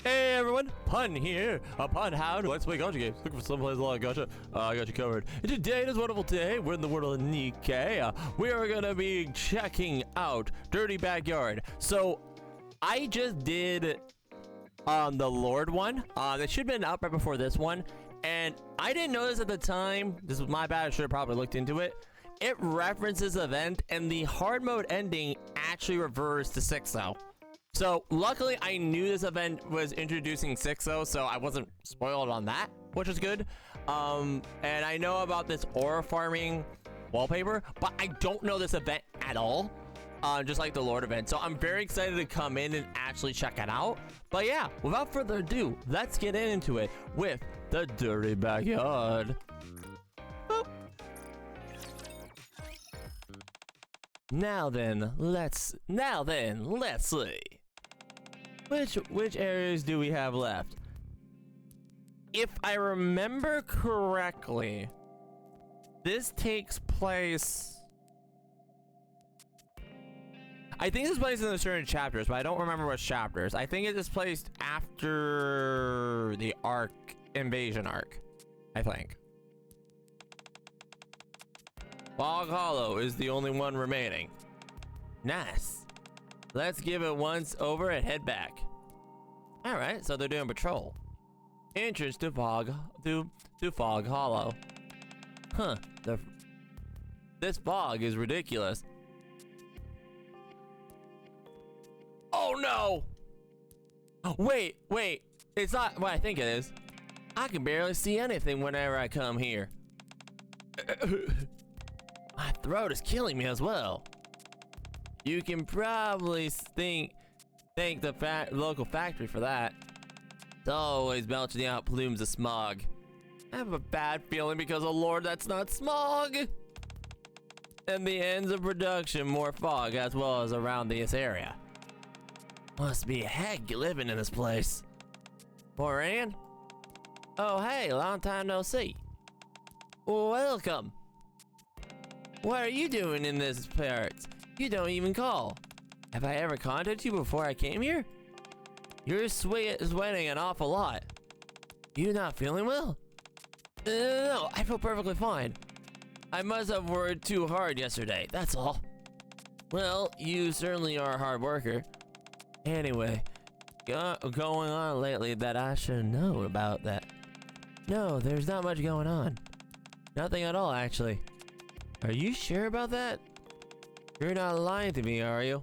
Hey everyone, Pun here, a Pun Hound. Let's play gacha games. Looking for someplace a lot of gacha. I got you covered. And today, this wonderful day, we're in the world of Nikke. We are gonna be checking out Dirty Backyard. So, I just did the Lord one. It should have been out right before this one. And I didn't notice at the time. This was my bad. I should have probably looked into it. It references event, and the hard mode ending actually reversed to Sixo. So luckily I knew this event was introducing Sixo, so I wasn't spoiled on that, which is good. And I know about this aura farming wallpaper, but I don't know this event at all. Just like the Lord event. So I'm very excited to come in and actually check it out. But yeah, without further ado, let's get into it with the Dirty Backyard. Boop. Now then, let's see. Which areas do we have left? If I remember correctly, this takes place... I think this is placed in the certain chapters, but I don't remember which chapters. I think it is placed after the invasion arc, I think. Fog Hollow is the only one remaining. Nice. Let's give it once over and head back. Alright, so they're doing patrol. Entrance to Fog Hollow. Huh. This fog is ridiculous. Oh no! Wait. It's not what I think it is. I can barely see anything whenever I come here. My throat is killing me as well. You can probably thank the local factory for that. It's always belching out plumes of smog. I have a bad feeling because, oh Lord, that's not smog! And the ends of production, more fog as well as around this area. Must be a heck living in this place. Moran? Oh hey, long time no see. Welcome. What are you doing in this part? You don't even call. Have I ever contacted you before I came here? You're sweating an awful lot. You not feeling well? No, I feel perfectly fine. I must have worked too hard yesterday, that's all. Well, you certainly are a hard worker. Anyway, going on lately that I should know about that. No, there's not much going on. Nothing at all, actually. Are you sure about that? You're not lying to me, are you?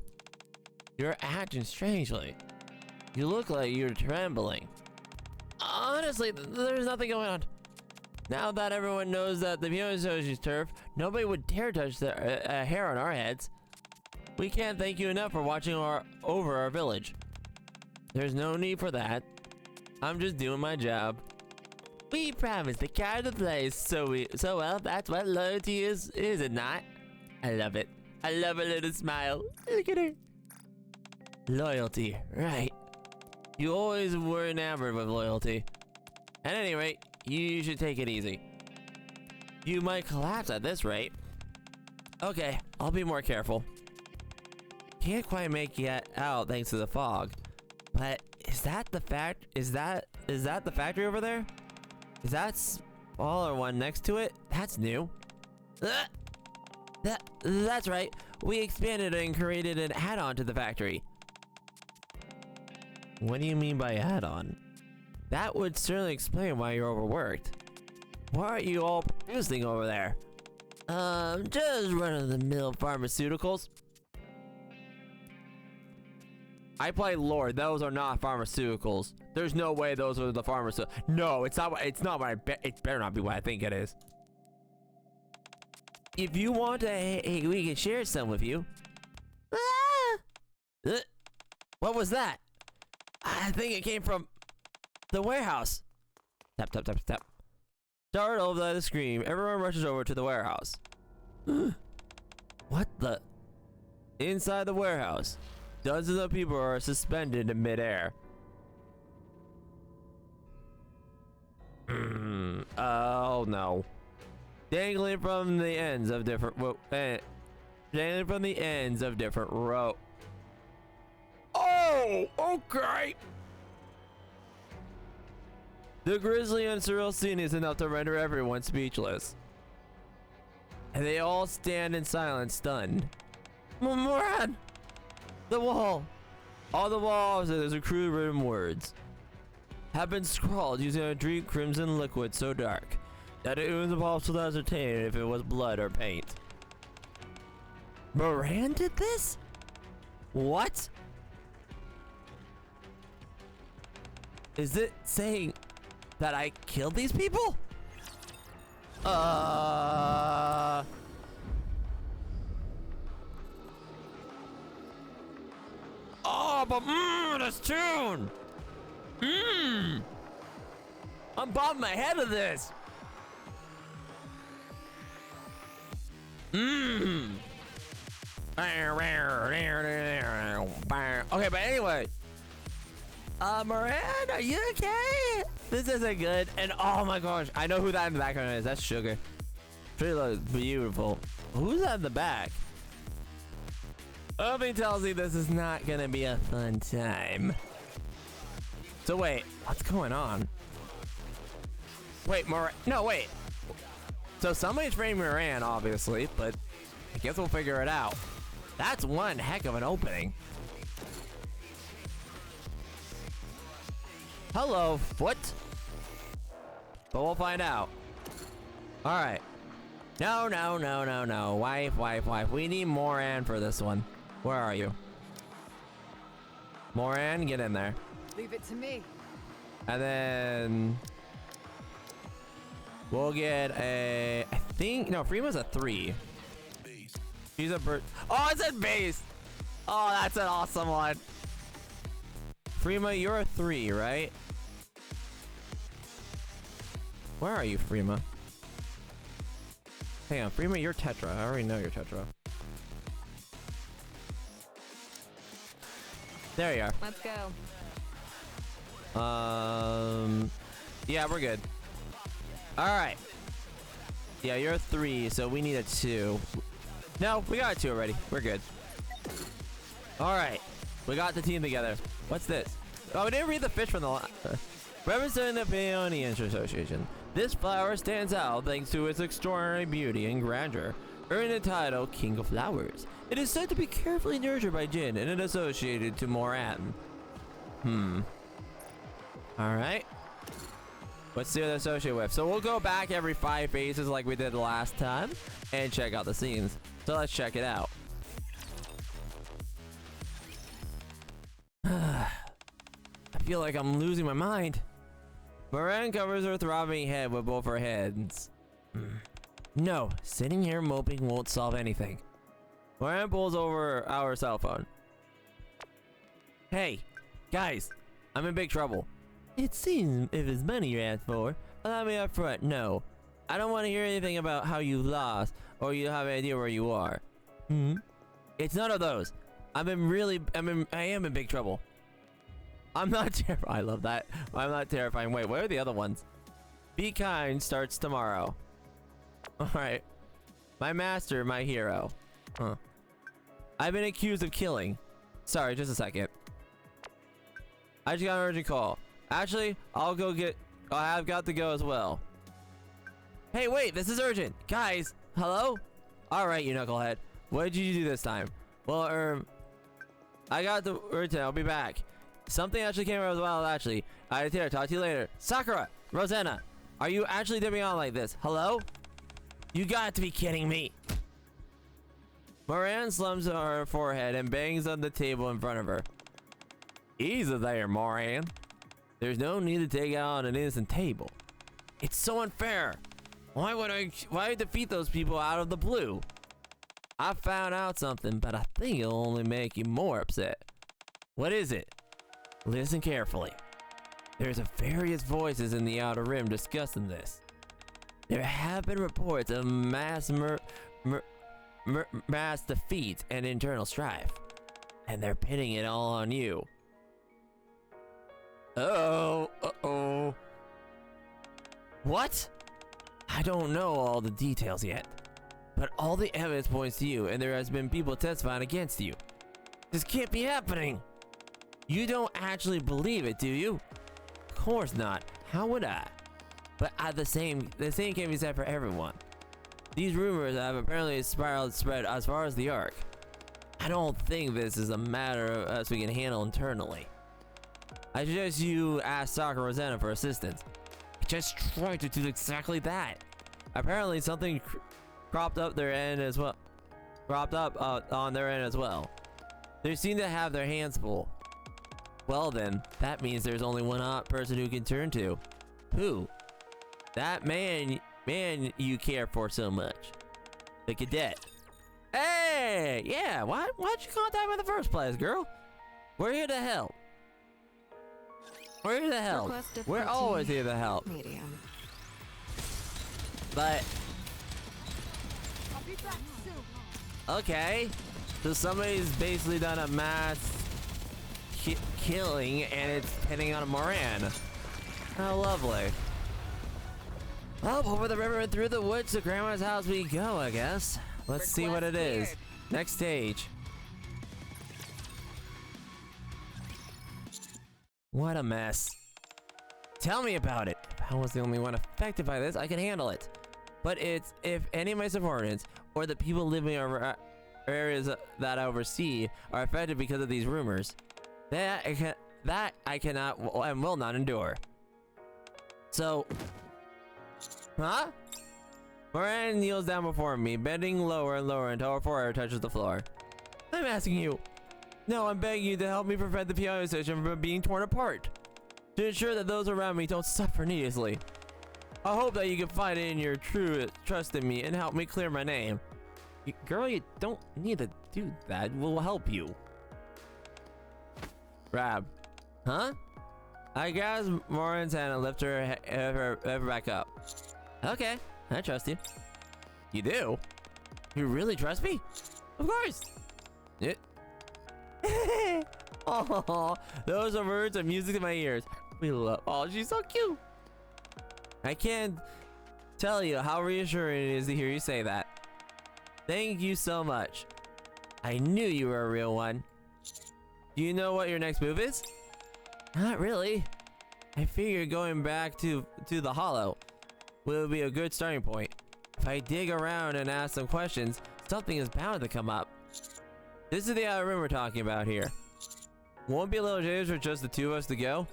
You're acting strangely. You look like you're trembling. Honestly, there's nothing going on. Now that everyone knows that the Miyososhi's turf, nobody would dare touch the hair on our heads. We can't thank you enough for watching over our village. There's no need for that. I'm just doing my job. We promised to carry the place so well. That's what loyalty is it not? I love it. I love a little smile. Look at her. Loyalty, right. You always were enamored with loyalty. At any rate, you should take it easy. You might collapse at this rate. Okay, I'll be more careful. Can't quite make it out thanks to the fog. But is that the factory over there? Is that smaller one next to it? That's new. That's right. We expanded and created an add-on to the factory. What do you mean by add-on? That would certainly explain why you're overworked. What are you all producing over there? Just run-of-the-mill pharmaceuticals. I play Lord. Those are not pharmaceuticals. There's no way those are the pharmaceuticals. No, it's not. It's not what it better not be what I think it is. If you want to, we can share some with you. Ah! What was that? I think it came from the warehouse. Tap, tap, tap, tap. Startled by the scream, everyone rushes over to the warehouse. What the? Inside the warehouse, dozens of people are suspended in midair. Oh no. Dangling from the ends of different rope. Oh, okay. The grisly and surreal scene is enough to render everyone speechless. And they all stand in silence, stunned. Moran! The wall! On the walls, there's a crude written words. Have been scrawled using a deep crimson liquid so dark that it was impossible to ascertain if it was blood or paint. Moran did this? What? Is it saying that I killed these people? Oh, but this tune. I'm bobbing my head of this. Okay, but anyway. Moran, are you okay? This isn't good. And oh my gosh, I know who that in the background is. That's Sugar. She looks beautiful. Who's that in the back? Something tells me this is not gonna be a fun time. So wait, what's going on? Wait, Moran? No, wait. So somebody's framing Moran, obviously, but I guess we'll figure it out. That's one heck of an opening. Hello, foot. But we'll find out. All right. No. Wife. We need Moran for this one. Where are you? Moran, get in there. Leave it to me. And then we'll get a, I think, no, Freema's a 3. She's a bird. Oh, it said base. Oh, that's an awesome one. Freema, you're a 3, right? Where are you, Freema? Hang on, Freema, you're Tetra. I already know you're Tetra. There you are. Let's go. Yeah, we're good. All right. Yeah, you're a 3, so we need a 2. No, we got a 2 already. We're good. All right, we got the team together. What's this? Oh, we didn't read the fish from the last. Representing the Peony Association, this flower stands out thanks to its extraordinary beauty and grandeur, earning the title King of Flowers. It is said to be carefully nurtured by Jinn and is associated to Moran. All right. Let's see what it's associated with. So we'll go back every 5 phases like we did last time and check out the scenes. So let's check it out. I feel like I'm losing my mind. Moran covers her throbbing head with both her hands. No, sitting here moping won't solve anything. Moran pulls over our cell phone. Hey, guys, I'm in big trouble. It seems if it's money you asked for, allow me up front. No, I don't want to hear anything about how you lost or you have an idea where you are. It's none of those. I am in big trouble. I'm not terrified. I love that. I'm not terrifying. Wait, where are the other ones? Be kind starts tomorrow. All right. My master, my hero. I've been accused of killing. Sorry, just a second. I just got an urgent call. Actually, I've got to go as well. Hey, wait, this is urgent. Guys, hello? All right, you knucklehead. What did you do this time? Well, I got the urgent. I'll be back. Something actually came out as well, actually. Talk to you later. Sakura, Rosanna, are you actually dipping on like this? Hello? You got to be kidding me. Moran slumps on her forehead and bangs on the table in front of her. Easy there, Moran. There's no need to take out an innocent table. It's so unfair. Why defeat those people out of the blue? I found out something, but I think it'll only make you more upset. What is it? Listen carefully. There's various voices in the Outer Rim discussing this. There have been reports of mass defeat and internal strife, and they're pinning it all on you. Uh-oh. What? I don't know all the details yet, but all the evidence points to you, and there has been people testifying against you. This can't be happening. You don't actually believe it, do you? Of course not. How would I? But the same can be said for everyone. These rumors have apparently spread as far as the Ark. I don't think this is a matter of us we can handle internally. I suggest you ask Soccer Rosanna for assistance. Just try to do exactly that. Apparently something cropped up their end as well. Cropped up on their end as well. They seem to have their hands full. Well then, that means there's only one person who can turn to. Who? That man you care for so much. The cadet. Hey! Yeah, why'd you contact me in the first place, girl? We're here to help. We're here to help. We're always here to help. Medium. But okay, so somebody's basically done a mass killing, and it's pinning on a Moran. How lovely. Well, over the river and through the woods to Grandma's house we go, I guess. Let's see what it is. Next stage. What a mess. Tell me about it. If I was the only one affected by this, I could handle it. But it's if any of my subordinates or the people living over areas that I oversee are affected because of these rumors, that I cannot and will not endure. So, huh? Moran kneels down before me, bending lower and lower until her forehead touches the floor. I'm asking you. No, I'm begging you to help me prevent the PIO station from being torn apart. To ensure that those around me don't suffer needlessly. I hope that you can find in your true trust in me and help me clear my name. Girl, you don't need to do that. We'll help you. Rab. Huh? I grab Moran's hand and lift her back up. Okay, I trust you. You do? You really trust me? Of course. Yeah. Oh, those are words of music in my ears. We love. Oh, she's so cute. I can't tell you how reassuring it is to hear you say that. Thank you so much. I knew you were a real one. Do you know what your next move is? Not really. I figured going back to the Hollow will be a good starting point. If I dig around and ask some questions, something is bound to come up. This is the outer room we're talking about here. Won't be a little dangerous for just the two of us to go?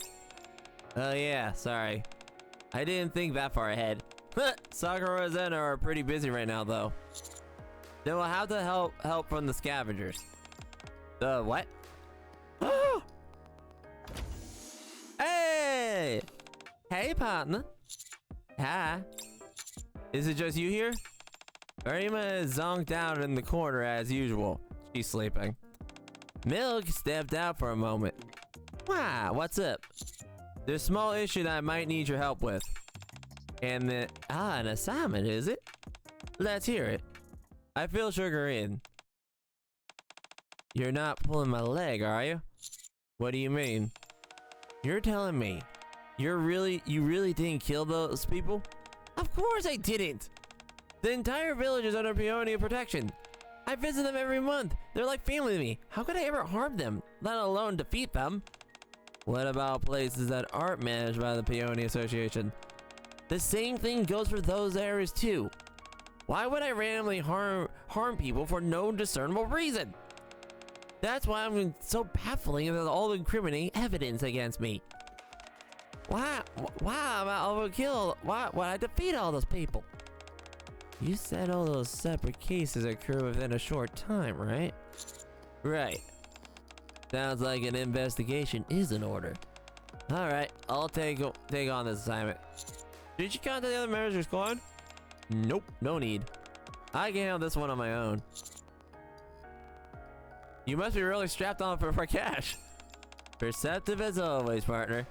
Oh yeah, sorry. I didn't think that far ahead. Sakura and Zen are pretty busy right now though. Then we'll have to help from the scavengers. The what? Hey! Hey partner. Hi. Is it just you here? Arima is zonked out in the corner as usual. She's sleeping. Milk stepped out for a moment. Wow, what's up? There's a small issue that I might need your help with. And an assignment, is it? Let's hear it. I feel sugar in. You're not pulling my leg, are you? What do you mean? You're telling me you really didn't kill those people? Of course I didn't. The entire village is under Peonia protection. I visit them every month. They're like family to me. How could I ever harm them, let alone defeat them? What about places that aren't managed by the Peonia Association? The same thing goes for those areas too. Why would I randomly harm people for no discernible reason? That's why I'm so baffling about all the incriminating evidence against me. Why am I overkill? Why would I defeat all those people? You said all those separate cases occur within a short time, right? Right. Sounds like an investigation is in order. Alright, I'll take on this assignment. Did you contact the other members of your squad? Nope, no need. I can handle this one on my own. You must be really strapped on for cash. Perceptive as always, partner.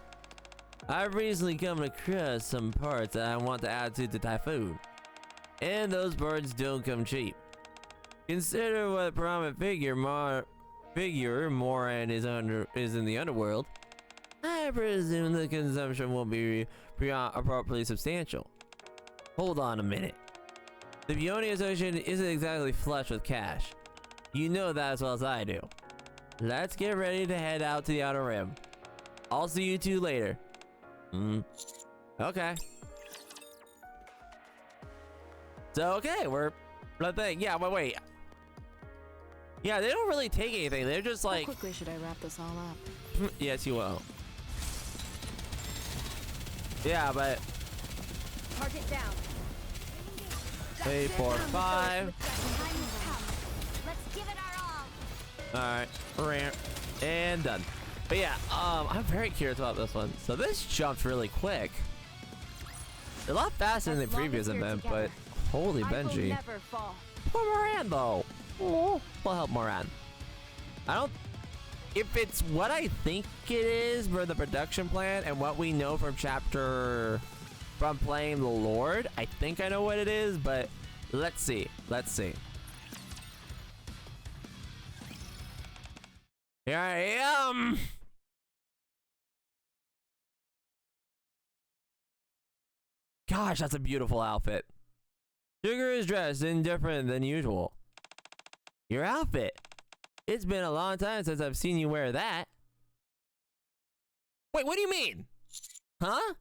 I've recently come across some parts that I want to add to the Typhoon. And those parts don't come cheap. Consider what prominent figure Moran is in the underworld. I presume the consumption will be appropriately substantial. Hold on a minute. The Peonia Association isn't exactly flush with cash. You know that as well as I do. Let's get ready to head out to the Outer Rim. I'll see you two later. Okay. So, okay, we're... Yeah, wait. Yeah, they don't really take anything. They're just like... How quickly should I wrap this all up? Yes, you will. Yeah, but... Target down. 3, 4, 5. Let's give it our all. Alright. And done. But yeah, I'm very curious about this one. So this jumped really quick. A lot faster than the previous event, but holy Benji. Never fall. Poor Moran though. Oh, we'll help Moran. I don't... If it's what I think it is for the production plan and what we know from chapter... From playing the Lord, I think I know what it is, but let's see. Let's see. Here I am. Gosh, that's a beautiful outfit. Sugar is dressed in different than usual. Your outfit. It's been a long time since I've seen you wear that. Wait, what do you mean? Huh?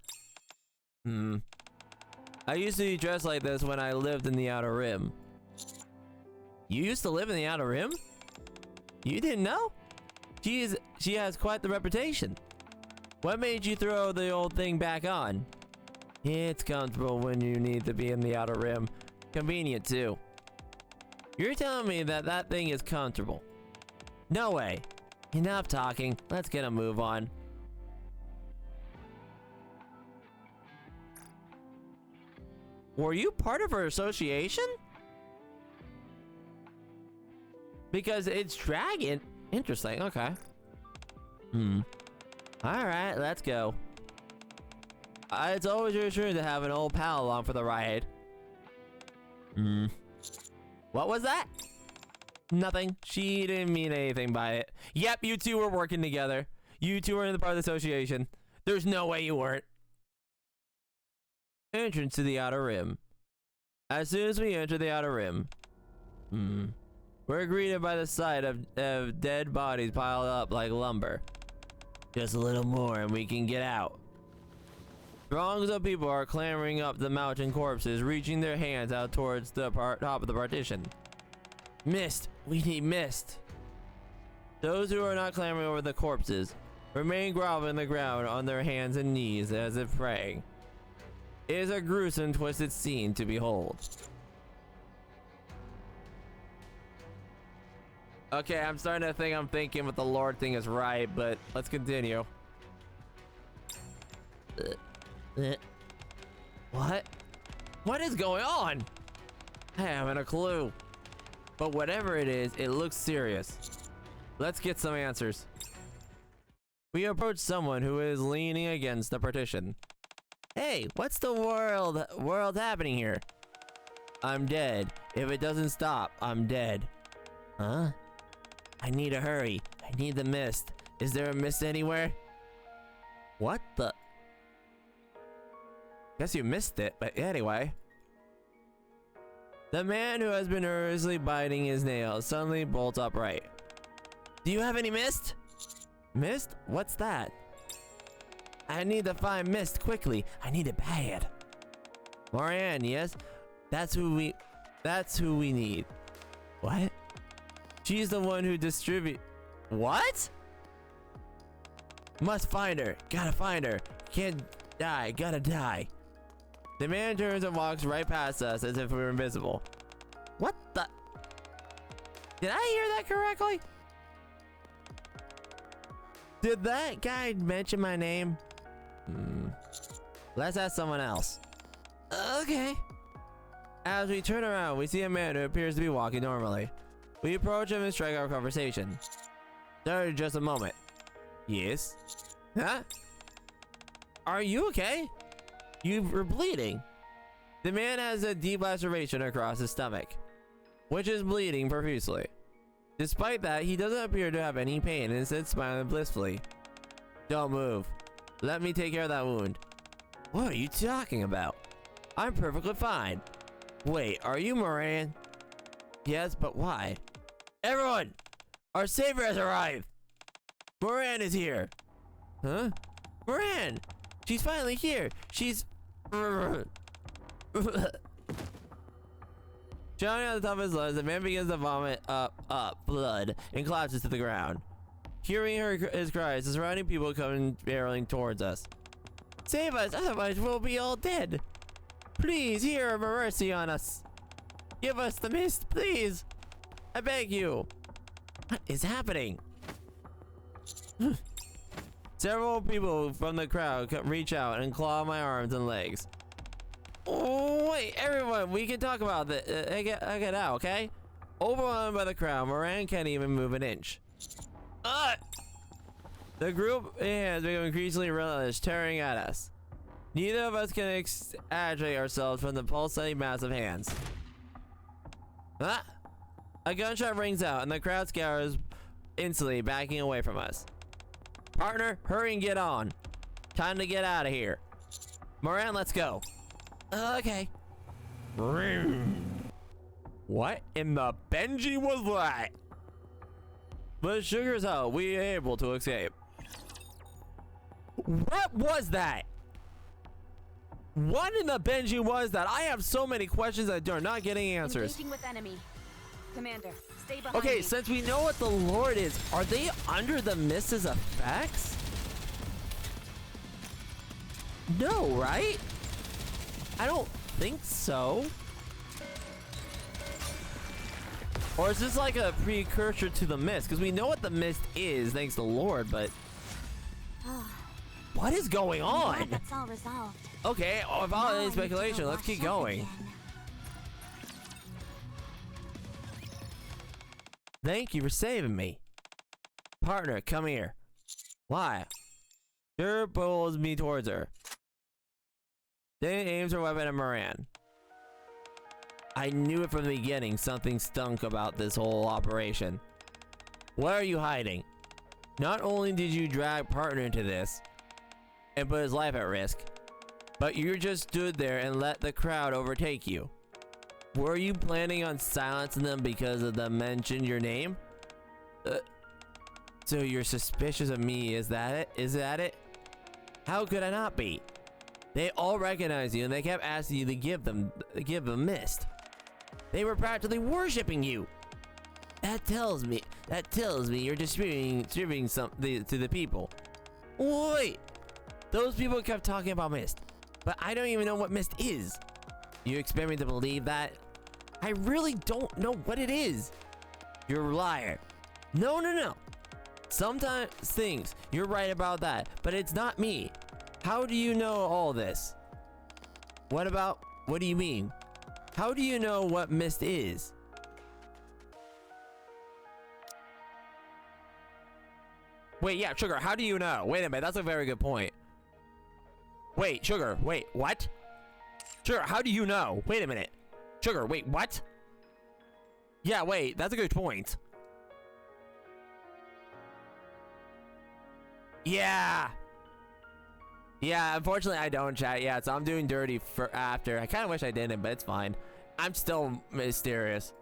I used to be dressed like this when I lived in the Outer Rim. You used to live in the Outer Rim? You didn't know? She has quite the reputation. What made you throw the old thing back on? It's comfortable when you need to be in the Outer Rim. Convenient too. You're telling me that that thing is comfortable? No way. Enough talking. Let's get a move on. Were you part of her association? Because it's dragon. Interesting. Okay. Alright, let's go. It's always reassuring to have an old pal along for the ride. What was that? Nothing. She didn't mean anything by it. Yep, you two were working together. You two were in the part of the association. There's no way you weren't. Entrance to the Outer Rim. As soon as we enter the Outer Rim, we're greeted by the sight of dead bodies piled up like lumber. Just a little more and we can get out. Throngs of people are clambering up the mountain corpses, reaching their hands out towards the top of the partition. Mist! We need mist! Those who are not clambering over the corpses remain groveling on the ground on their hands and knees as if praying. It is a gruesome, twisted scene to behold. Okay, I'm starting to think I'm thinking what the Lord thing is right, but let's continue. What? What is going on? I haven't a clue. But whatever it is, it looks serious. Let's get some answers. We approach someone who is leaning against the partition. Hey, what's the world happening here? I'm dead. If it doesn't stop, I'm dead. Huh? I need to hurry. I need the mist. Is there a mist anywhere? What the? Guess you missed it, but anyway. The man who has been nervously biting his nails suddenly bolts upright. Do you have any mist? Mist? What's that? I need to find mist quickly. I need it bad. Moran, yes? That's who we need. What? She's the one who distribute. What? Must find her. Gotta find her. Can't die. Gotta die. The man turns and walks right past us as if we were invisible. What the? Did I hear that correctly? Did that guy mention my name? Let's ask someone else. Okay. As we turn around, we see a man who appears to be walking normally. We approach him and strike our conversation. Sorry, just a moment. Yes? Huh? Are you okay? You were bleeding. The man has a deep laceration across his stomach, which is bleeding profusely. Despite that, he doesn't appear to have any pain and instead smiling blissfully. Don't move. Let me take care of that wound. What are you talking about? I'm perfectly fine. Wait, are you Moran? Yes, but why? Everyone! Our savior has arrived! Moran is here! Huh? Moran! She's finally here. She's... Shouting at the top of his lungs, the man begins to vomit up blood and collapses to the ground. Hearing his cries, the surrounding people come barreling towards us. Save us, otherwise we'll be all dead. Please, hear mercy on us. Give us the mist, please. I beg you. What is happening? Several people from the crowd reach out and claw my arms and legs. Oh, wait, everyone, we can talk about this. Get out, okay? Overwhelmed by the crowd, Moran can't even move an inch. The group has become increasingly relentless, tearing at us. Neither of us can exaggerate ourselves from the pulsating mass of hands. A gunshot rings out, and the crowd scatters instantly, backing away from us. Partner, hurry and get on. Time to get out of here. Moran, let's go. Okay. What in the Benji was that? But Sugar's out. We are able to escape. What was that? What in the Benji was that? I have so many questions that are not getting answers. Engaging with enemy. Commander, stay behind Okay, me. since we know what the Lord is, are they under the mist's effects? No, right? I don't think so. Or is this like a precursor to the mist? Because we know what the mist is, thanks to the Lord, but... What is going on? Glad that's all resolved. Okay, without any Now I need to go speculation, let's wash keep up going. again. Thank you for saving me. Partner, come here. Why? Sure pulls me towards her. Then aims her weapon at Moran. I knew it from the beginning. Something stunk about this whole operation. What are you hiding? Not only did you drag Partner into this and put his life at risk, but you just stood there and let the crowd overtake you. Were you planning on silencing them because of them mentioned your name? So you're suspicious of me, is that it? Is that it? How could I not be? They all recognize you and they kept asking you to give them mist. They were practically worshipping you. That tells me you're distributing something to the people. Wait, those people kept talking about mist, but I don't even know what mist is. You expect me to believe that? I really don't know what it is. You're a liar. No. Sometimes things, you're right about that, but it's not me. How do you know all this? What do you mean? How do you know what mist is? Wait, yeah, Sugar, how do you know? Wait a minute, that's a very good point. Wait, Sugar, wait, what? Sugar, how do you know? Wait a minute. Sugar, wait, what? Yeah, wait, that's a good point. Yeah, unfortunately I don't, chat. Yeah, so I'm doing dirty for after. I kind of wish I didn't, but it's fine. I'm still mysterious.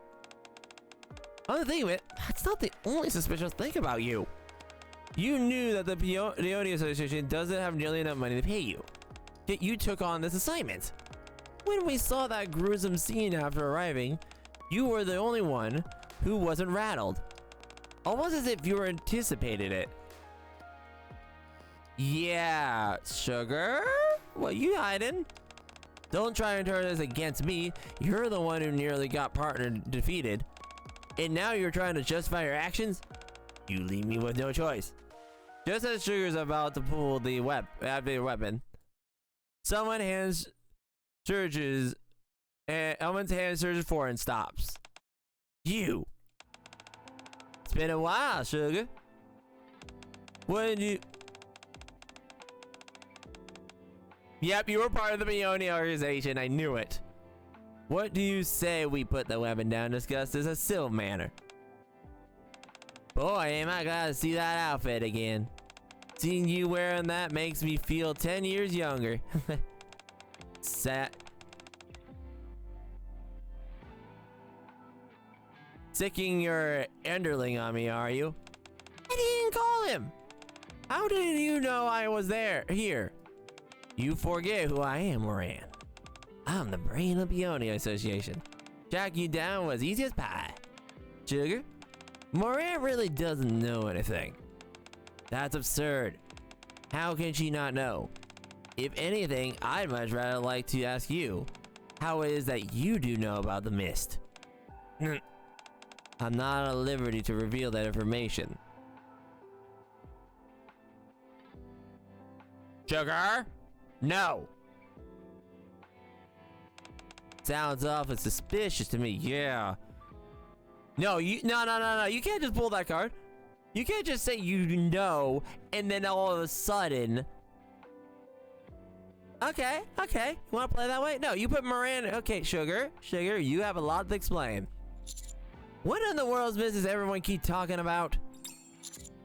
Other thing of it, that's not the only suspicious thing about you. You knew that the Peony Association doesn't have nearly enough money to pay you, yet you took on this assignment. When we saw that gruesome scene after arriving, you were the only one who wasn't rattled. Almost as if you were anticipated it. Yeah, Sugar? What you hiding? Don't try and turn this against me. You're the one who nearly got Partner defeated. And now you're trying to justify your actions? You leave me with no choice. Just as Sugar's about to pull the weapon, someone hands surges, and Elman's hand surges forward and stops. You. It's been a while, Sugar. What did you... Yep, you were part of the Peony organization. I knew it. What do you say we put the weapon down and discuss this in a civil manner? Boy, am I glad to see that outfit again. Seeing you wearing that makes me feel 10 years younger. Sicking your underling on me, are you? I didn't call him. How did you know I was here? You forget who I am, Moran. I'm the brain of the Peony Association. Track you down was easy as pie. Sugar? Moran really doesn't know anything. That's absurd. How can she not know? If anything, I'd much rather like to ask you how it is that you do know about the mist. I'm not at liberty to reveal that information. Sugar? No. Sounds awful suspicious to me, yeah. No, no. You can't just pull that card. You can't just say you know, and then all of a sudden... Okay. You wanna play that way? No, you put Miranda... Okay, Sugar, you have a lot to explain. What in the world's mist does everyone keep talking about?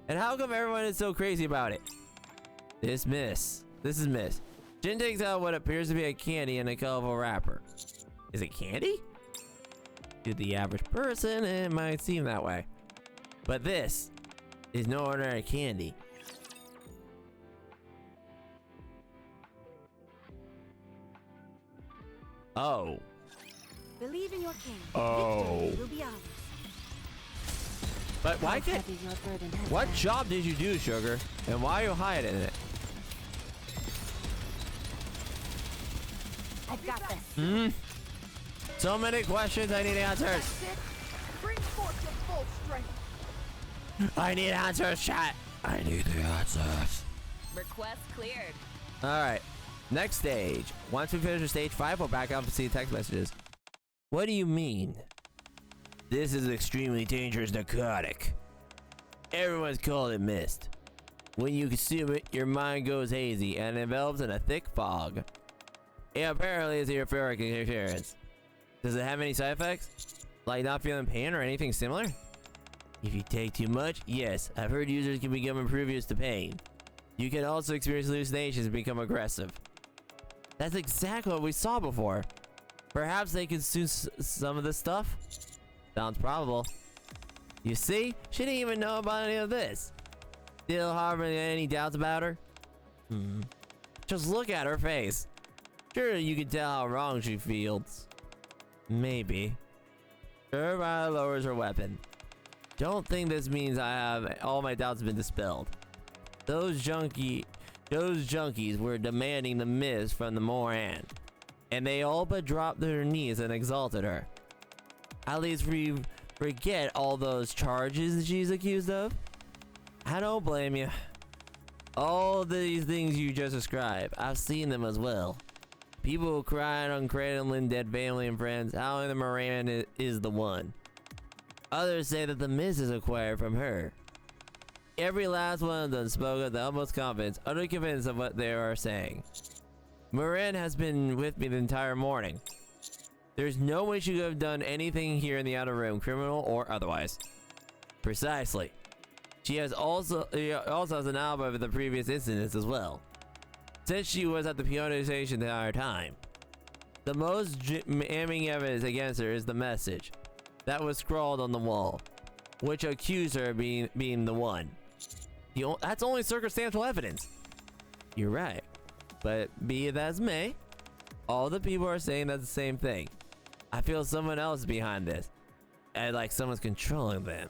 And how come everyone is so crazy about it? This is Miss. Jin takes out what appears to be a candy in a colorful wrapper. Is it candy? To the average person, it might seem that way. But this is no ordinary candy. Oh. Believe in your king. Oh. Victory will be ours. But why How can't... heavy your burden has What been. job did you do, Sugar? And why are you hiding it? I've got this. So many questions, I need answers. Bring forth your full strength. I need answers, chat. I need the answers. Request cleared. Alright, next stage. Once we finish with stage 5, we'll back up and see text messages. What do you mean? This is an extremely dangerous narcotic. Everyone's called it mist. When you consume it, your mind goes hazy and envelops in a thick fog. It apparently is euphoric in appearance. Does it have any side effects? Like not feeling pain or anything similar? If you take too much, yes, I've heard users can become impervious to pain. You can also experience hallucinations and become aggressive. That's exactly what we saw before. Perhaps they consume some of this stuff? Sounds probable. You see, she didn't even know about any of this. Still harboring any doubts about her? Just look at her face. Surely you can tell how wrong she feels. Maybe. Irvine lowers her weapon. Don't think this means I have all my doubts been dispelled. Those junkies were demanding the mist from the Moran, and they all but dropped to their knees and exalted her. At least we forget all those charges she's accused of. I don't blame you. All these things you just described, I've seen them as well. People crying on cradling dead family and friends, how the Moran is the one. Others say that the mist is acquired from her. Every last one of them spoke with the utmost confidence, utterly convinced of what they are saying. Moran has been with me the entire morning. There's no way she could have done anything here in the outer room, criminal or otherwise. Precisely. She also has an alibi of the previous incidents as well. Since she was at the Peony Station the entire time. The most damning evidence against her is the message that was scrawled on the wall, which accused her of being the one. That's only circumstantial evidence. You're right. But be it as may, all the people are saying that's the same thing. I feel someone else is behind this. And like someone's controlling them.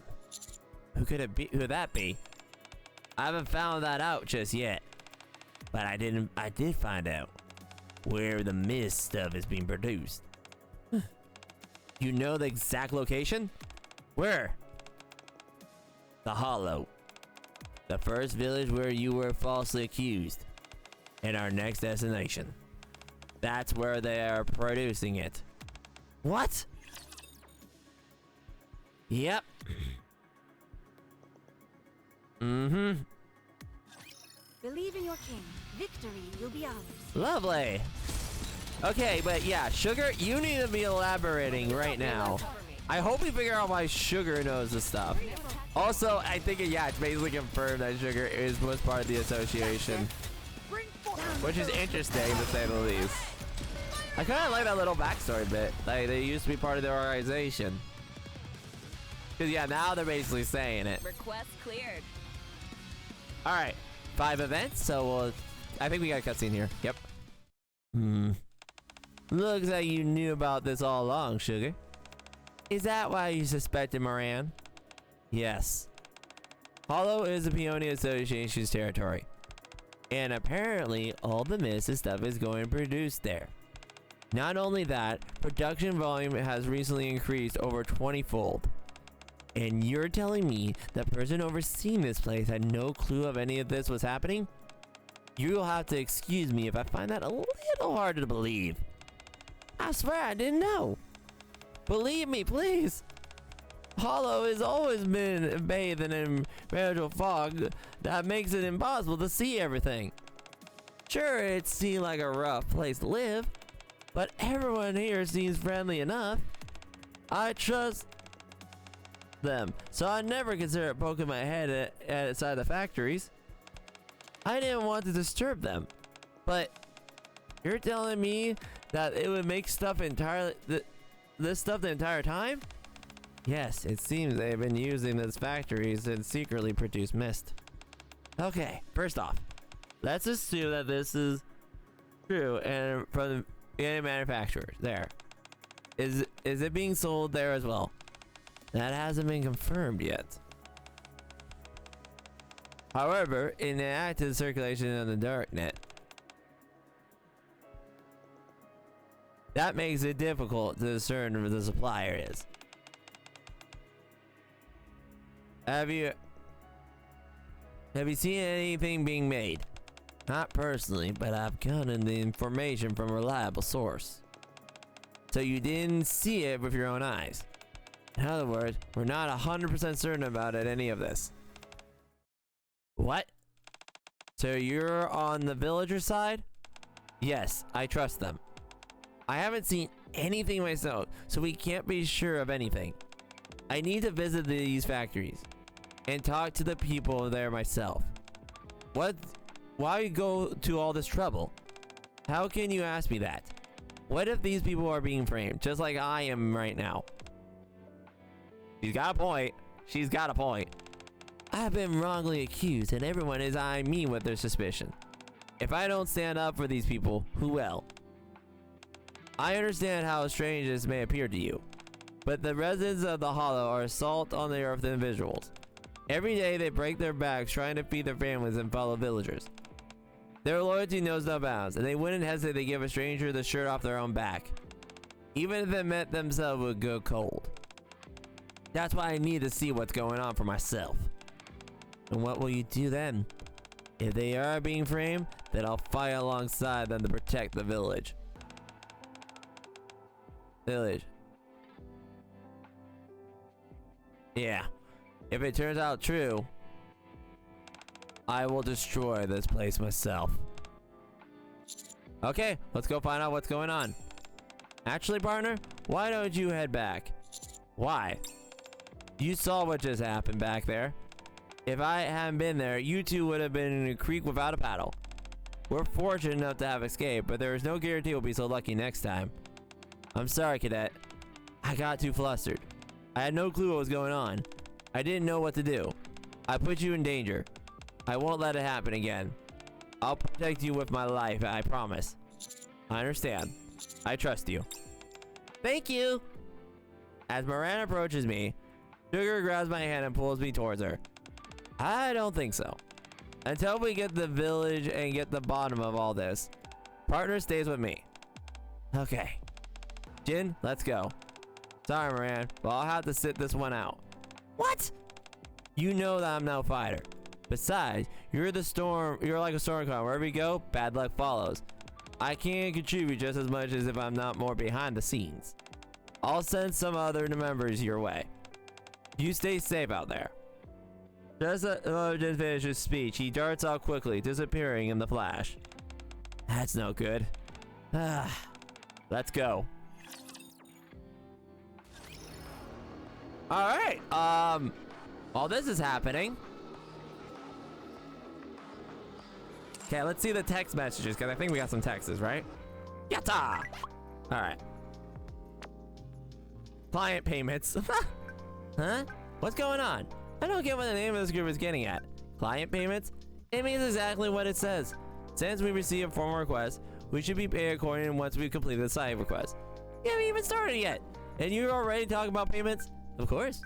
Who could it be? Who would that be? I haven't found that out just yet. But I did find out where the mist stuff is being produced. You know the exact location? Where? The Hollow. The first village where you were falsely accused. And our next destination. That's where they are producing it. What? Yep. Believe in your king. Victory will be ours. Lovely. Okay, but yeah, Sugar, you need to be elaborating right now. I hope we figure out why Sugar knows this stuff. Also, I think, yeah, it's basically confirmed that Sugar was part of the association. Which is interesting, to say the least. I kind of like that little backstory bit. Like, they used to be part of the organization. Because, yeah, now they're basically saying it. Request cleared. Alright, 5 events, so I think we got a cutscene here. Yep. Looks like you knew about this all along, Sugar. Is that why you suspected Moran? Yes. Hollow is the Peony Association's territory. And apparently, all the mist and stuff is going produced there. Not only that, production volume has recently increased over 20-fold. And you're telling me the person overseeing this place had no clue of any of this was happening? You'll have to excuse me if I find that a little hard to believe. I swear I didn't know. Believe me, please. Hollow has always been bathed in an impenetrable fog that makes it impossible to see everything. Sure, it seemed like a rough place to live, but everyone here seems friendly enough. I trust them, so I never considered poking my head outside the factories. I didn't want to disturb them, but you're telling me that it would make stuff entirely this stuff the entire time? Yes, it seems they've been using these factories to secretly produce mist. Okay, first off, let's assume that this is true and from the manufacturers there. Is it being sold there as well? That hasn't been confirmed yet. However, in the active circulation on the darknet, that makes it difficult to discern who the supplier is. Have you seen anything being made? Not personally, but I've gotten the information from a reliable source. So you didn't see it with your own eyes. In other words, we're not 100% certain about any of this. What? So you're on the villager side? Yes, I trust them. I haven't seen anything myself, so we can't be sure of anything. I need to visit these factories and talk to the people there myself. Why go to all this trouble? How can you ask me that? What if these people are being framed, just like I am right now? She's got a point. She's got a point. I've been wrongly accused, and everyone is eyeing me with their suspicion. If I don't stand up for these people, who will? I understand how strange this may appear to you, but the residents of the Hollow are salt on the earth individuals. Every day they break their backs trying to feed their families and fellow villagers. Their loyalty knows no bounds, and they wouldn't hesitate to give a stranger the shirt off their own back, even if it meant themselves would go cold. That's why I need to see what's going on for myself. And what will you do then? If they are being framed, then I'll fight alongside them to protect the village. Yeah. If it turns out true, I will destroy this place myself. Okay, let's go find out what's going on. Actually, partner, why don't you head back? Why? You saw what just happened back there. If I hadn't been there, you two would have been in a creek without a paddle. We're fortunate enough to have escaped, but there is no guarantee we'll be so lucky next time. I'm sorry, Cadet. I got too flustered. I had no clue what was going on. I didn't know what to do. I put you in danger. I won't let it happen again. I'll protect you with my life, I promise. I understand. I trust you. Thank you! As Moran approaches me, Sugar grabs my hand and pulls me towards her. I don't think so. Until we get the village and get the bottom of all this, partner stays with me. Okay. Jin, let's go. Sorry, Moran, but I'll have to sit this one out. What? You know that I'm no fighter. Besides, you're like a storm cloud. Wherever you go, bad luck follows. I can't contribute just as much as if I'm not more behind the scenes. I'll send some other members your way. You stay safe out there. Just as Jin finishes his speech, he darts out quickly, disappearing in the flash. That's no good. Let's go. Alright, while this is happening. Okay, let's see the text messages, because I think we got some texts, right? Yatta! Alright. Client payments. Huh? What's going on? I don't get what the name of this group is getting at. Client payments? It means exactly what it says. Since we received a formal request, We should be paid according once we've completed the side request. You haven't even started yet, and you're already talking about payments? Of course.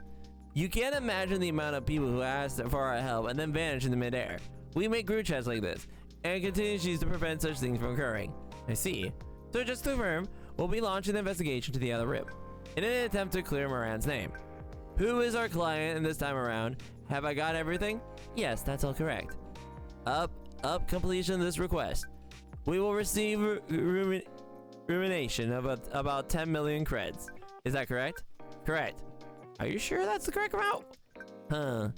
You can't imagine the amount of people who ask for our help and then vanish in the midair. We make group chats like this, and contingencies to prevent such things from occurring. I see. So just to confirm, we'll be launching an investigation to the other rim, in an attempt to clear Moran's name. Who is our client in this time around? Have I got everything? Yes, that's all correct. Up completion of this request. We will receive rumination of about 10 million creds. Is that correct? Correct. Are you sure that's the correct amount? Huh.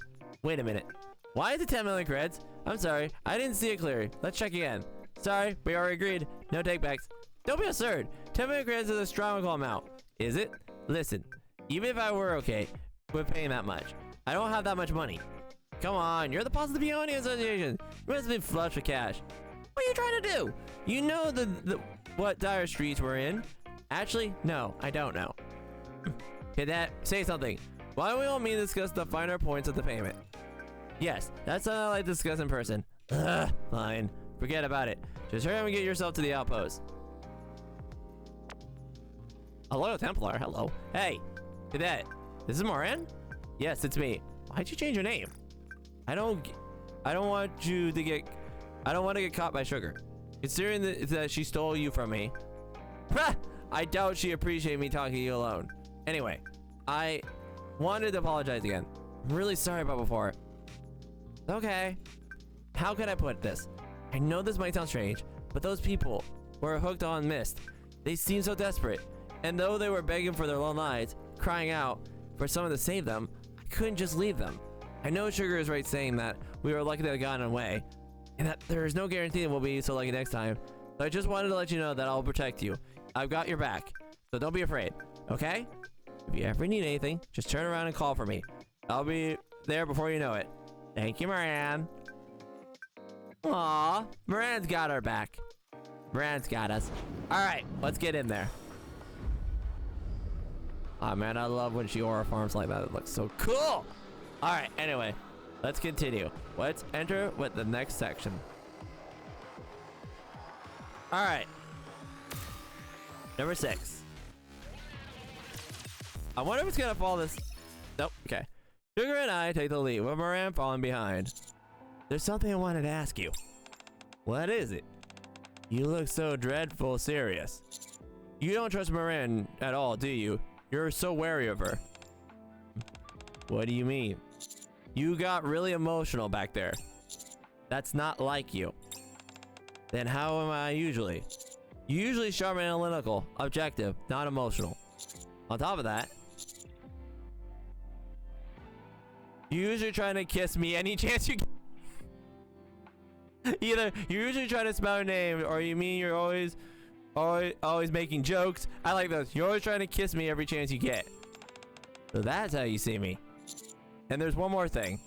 Wait a minute. Why is it 10 million creds? I'm sorry, I didn't see it clearly. Let's check again. Sorry, we already agreed. No takebacks. Don't be absurd. 10 million creds is a astronomical amount. Is it? Listen, even if I were okay with paying that much, I don't have that much money. Come on, you're the boss of the Peony Association. You must have been flush with cash. What are you trying to do? You know what dire streets we're in. Actually, no, I don't know. Cadet, say something. Why don't we all meet and discuss the finer points of the payment? Yes, that's something I like to discuss in person. Ugh, fine. Forget about it. Just hurry up and get yourself to the outpost. Hello, Templar. Hello. Hey, Cadet. This is Moran? Yes, it's me. Why'd you change your name? I don't want to get caught by Sugar. Considering that she stole you from me. I doubt she appreciated me talking to you alone. Anyway, I wanted to apologize again. I'm really sorry about before. Okay. How can I put this? I know this might sound strange, but those people were hooked on Mist. They seemed so desperate. And though they were begging for their own lives, crying out for someone to save them, I couldn't just leave them. I know Sugar is right saying that we were lucky that it got away, and that there is no guarantee that we'll be so lucky next time. So I just wanted to let you know that I'll protect you. I've got your back, so don't be afraid, okay? If you ever need anything, just turn around and call for me. I'll be there before you know it. Thank you, Moran. Aw, Moran's got our back. Moran's got us. All right, let's get in there. Aw, man, I love when she aura farms like that. It looks so cool. All right, anyway, let's continue. Let's enter with the next section. All right. Number 6. I wonder if it's gonna follow this. Nope, okay. Sugar and I take the lead, with Moran falling behind. There's something I wanted to ask you. What is it? You look so dreadful serious. You don't trust Moran at all, do you? You're so wary of her. What do you mean? You got really emotional back there. That's not like you. Then how am I usually? Usually sharp and analytical, objective, not emotional. On top of that, you're usually trying to kiss me any chance you get. Either you're usually trying to spell your name, or you mean you're always making jokes. I like those. You're always trying to kiss me every chance you get. So that's how you see me. And there's one more thing.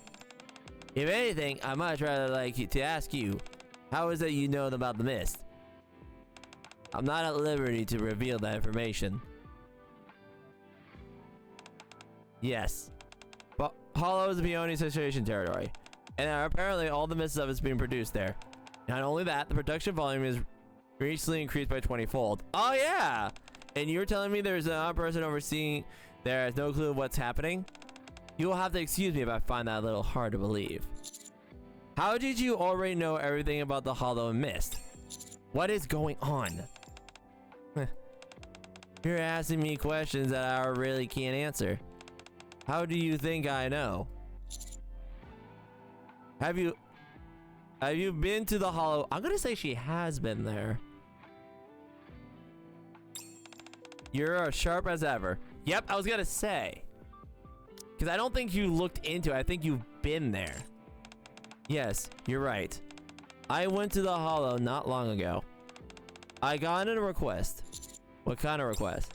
If anything, I much rather like to ask you, how is it you know about the Mist? I'm not at liberty to reveal that information. Yes. But Hollow is the Peony Association territory, and apparently all the Mist stuff is being produced there. Not only that, the production volume is recently increased by 20-fold. Oh yeah! And you're telling me there's another person overseeing there has no clue what's happening? You will have to excuse me if I find that a little hard to believe. How did you already know everything about the Hollow and Mist? What is going on? You're asking me questions that I really can't answer. How do you think I know? Have you been to the Hollow? I'm gonna say she has been there. You're as sharp as ever. Yep, I was gonna say. Because I don't think you looked into it. I think you've been there. Yes, you're right. I went to the Hollow not long ago. I got in a request. What kind of request?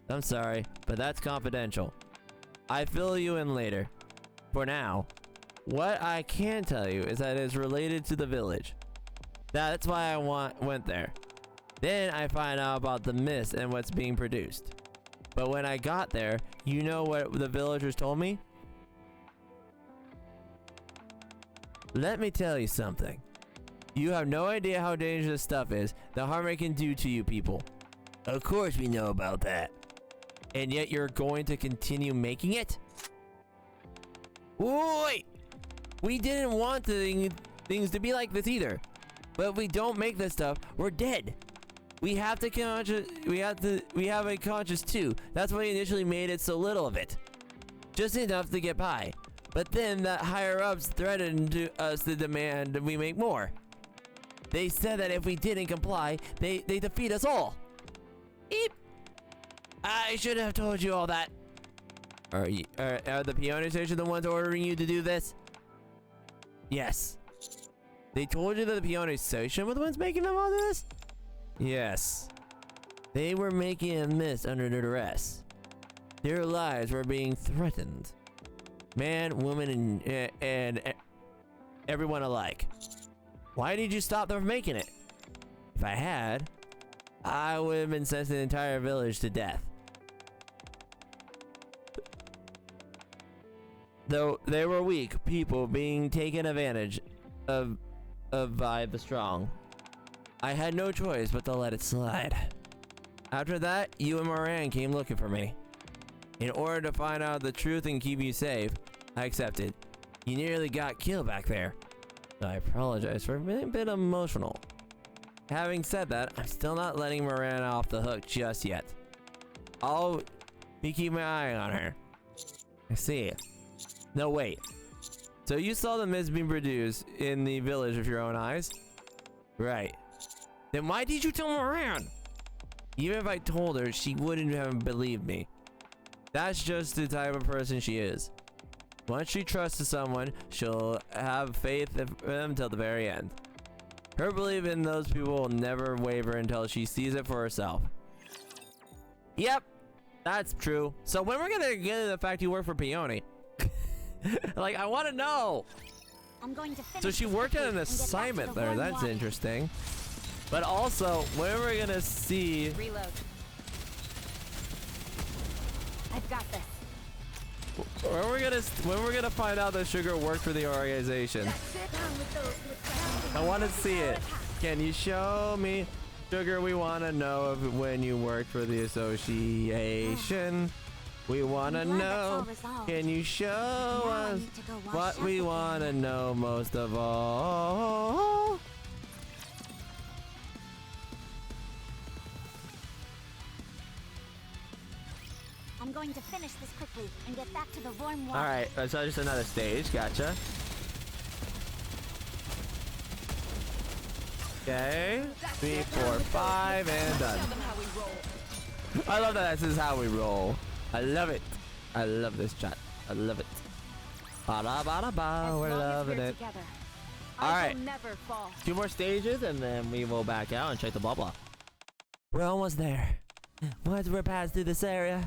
I'm sorry, but that's confidential. I fill you in later. For now, what I can tell you is that it's related to the village. That's why I went there. Then I find out about the Mist and what's being produced. But when I got there, you know what the villagers told me? Let me tell you something. You have no idea how dangerous this stuff is, the harm it can do to you people. Of course we know about that. And yet you're going to continue making it? Wait! We didn't want things to be like this either. But if we don't make this stuff, we're dead. We have a conscience too. That's why we initially made it so little of it. Just enough to get by. But then the higher ups threatened to us to demand we make more. They said that if we didn't comply, they defeat us all. Eep. I should have told you all that. Are the Peony Station the ones ordering you to do this? Yes. They told you that the Peony Station were the ones making them all this? Yes. They were making a miss under duress. Their lives were being threatened. Man, woman, and everyone alike. Why did you stop them from making it? If I had, I would have been sent the entire village to death. Though they were weak people being taken advantage of by the strong. I had no choice but to let it slide. After that, you and Moran came looking for me. In order to find out the truth and keep you safe, I accepted. You nearly got killed back there. I apologize for being a bit emotional. Having said that, I'm still not letting Moran off the hook just yet. I'll be keeping my eye on her. I see. No, wait. So you saw the mist being produced in the village with your own eyes? Right. Then why did you tell Moran? Even if I told her, she wouldn't have believed me. That's just the type of person she is. Once she trusts someone, she'll have faith in them till the very end. Her belief in those people will never waver until she sees it for herself. Yep, that's true. So when we're gonna get into the fact you work for Peony? Like, I want to know. I'm going to finish So she worked at an assignment there. That's interesting. But also, when are we gonna see? Reload. I've got this. When we're gonna find out that Sugar worked for the organization? I want to see it. Can you show me, Sugar? We want to know if when you worked for the association. We want to know. Can you show us what we want to know most of all? I'm going to finish this quickly and get back to the warm water. Alright, so just another stage. Gotcha. Okay. 3, 4, 5, and done. I love that this is how we roll. I love it. I love this chat. I love it. Ba-da, ba-da, ba. We're loving it. Alright. 2 more stages and then we will back out and check the blah blah. We're almost there. Once we're past through this area.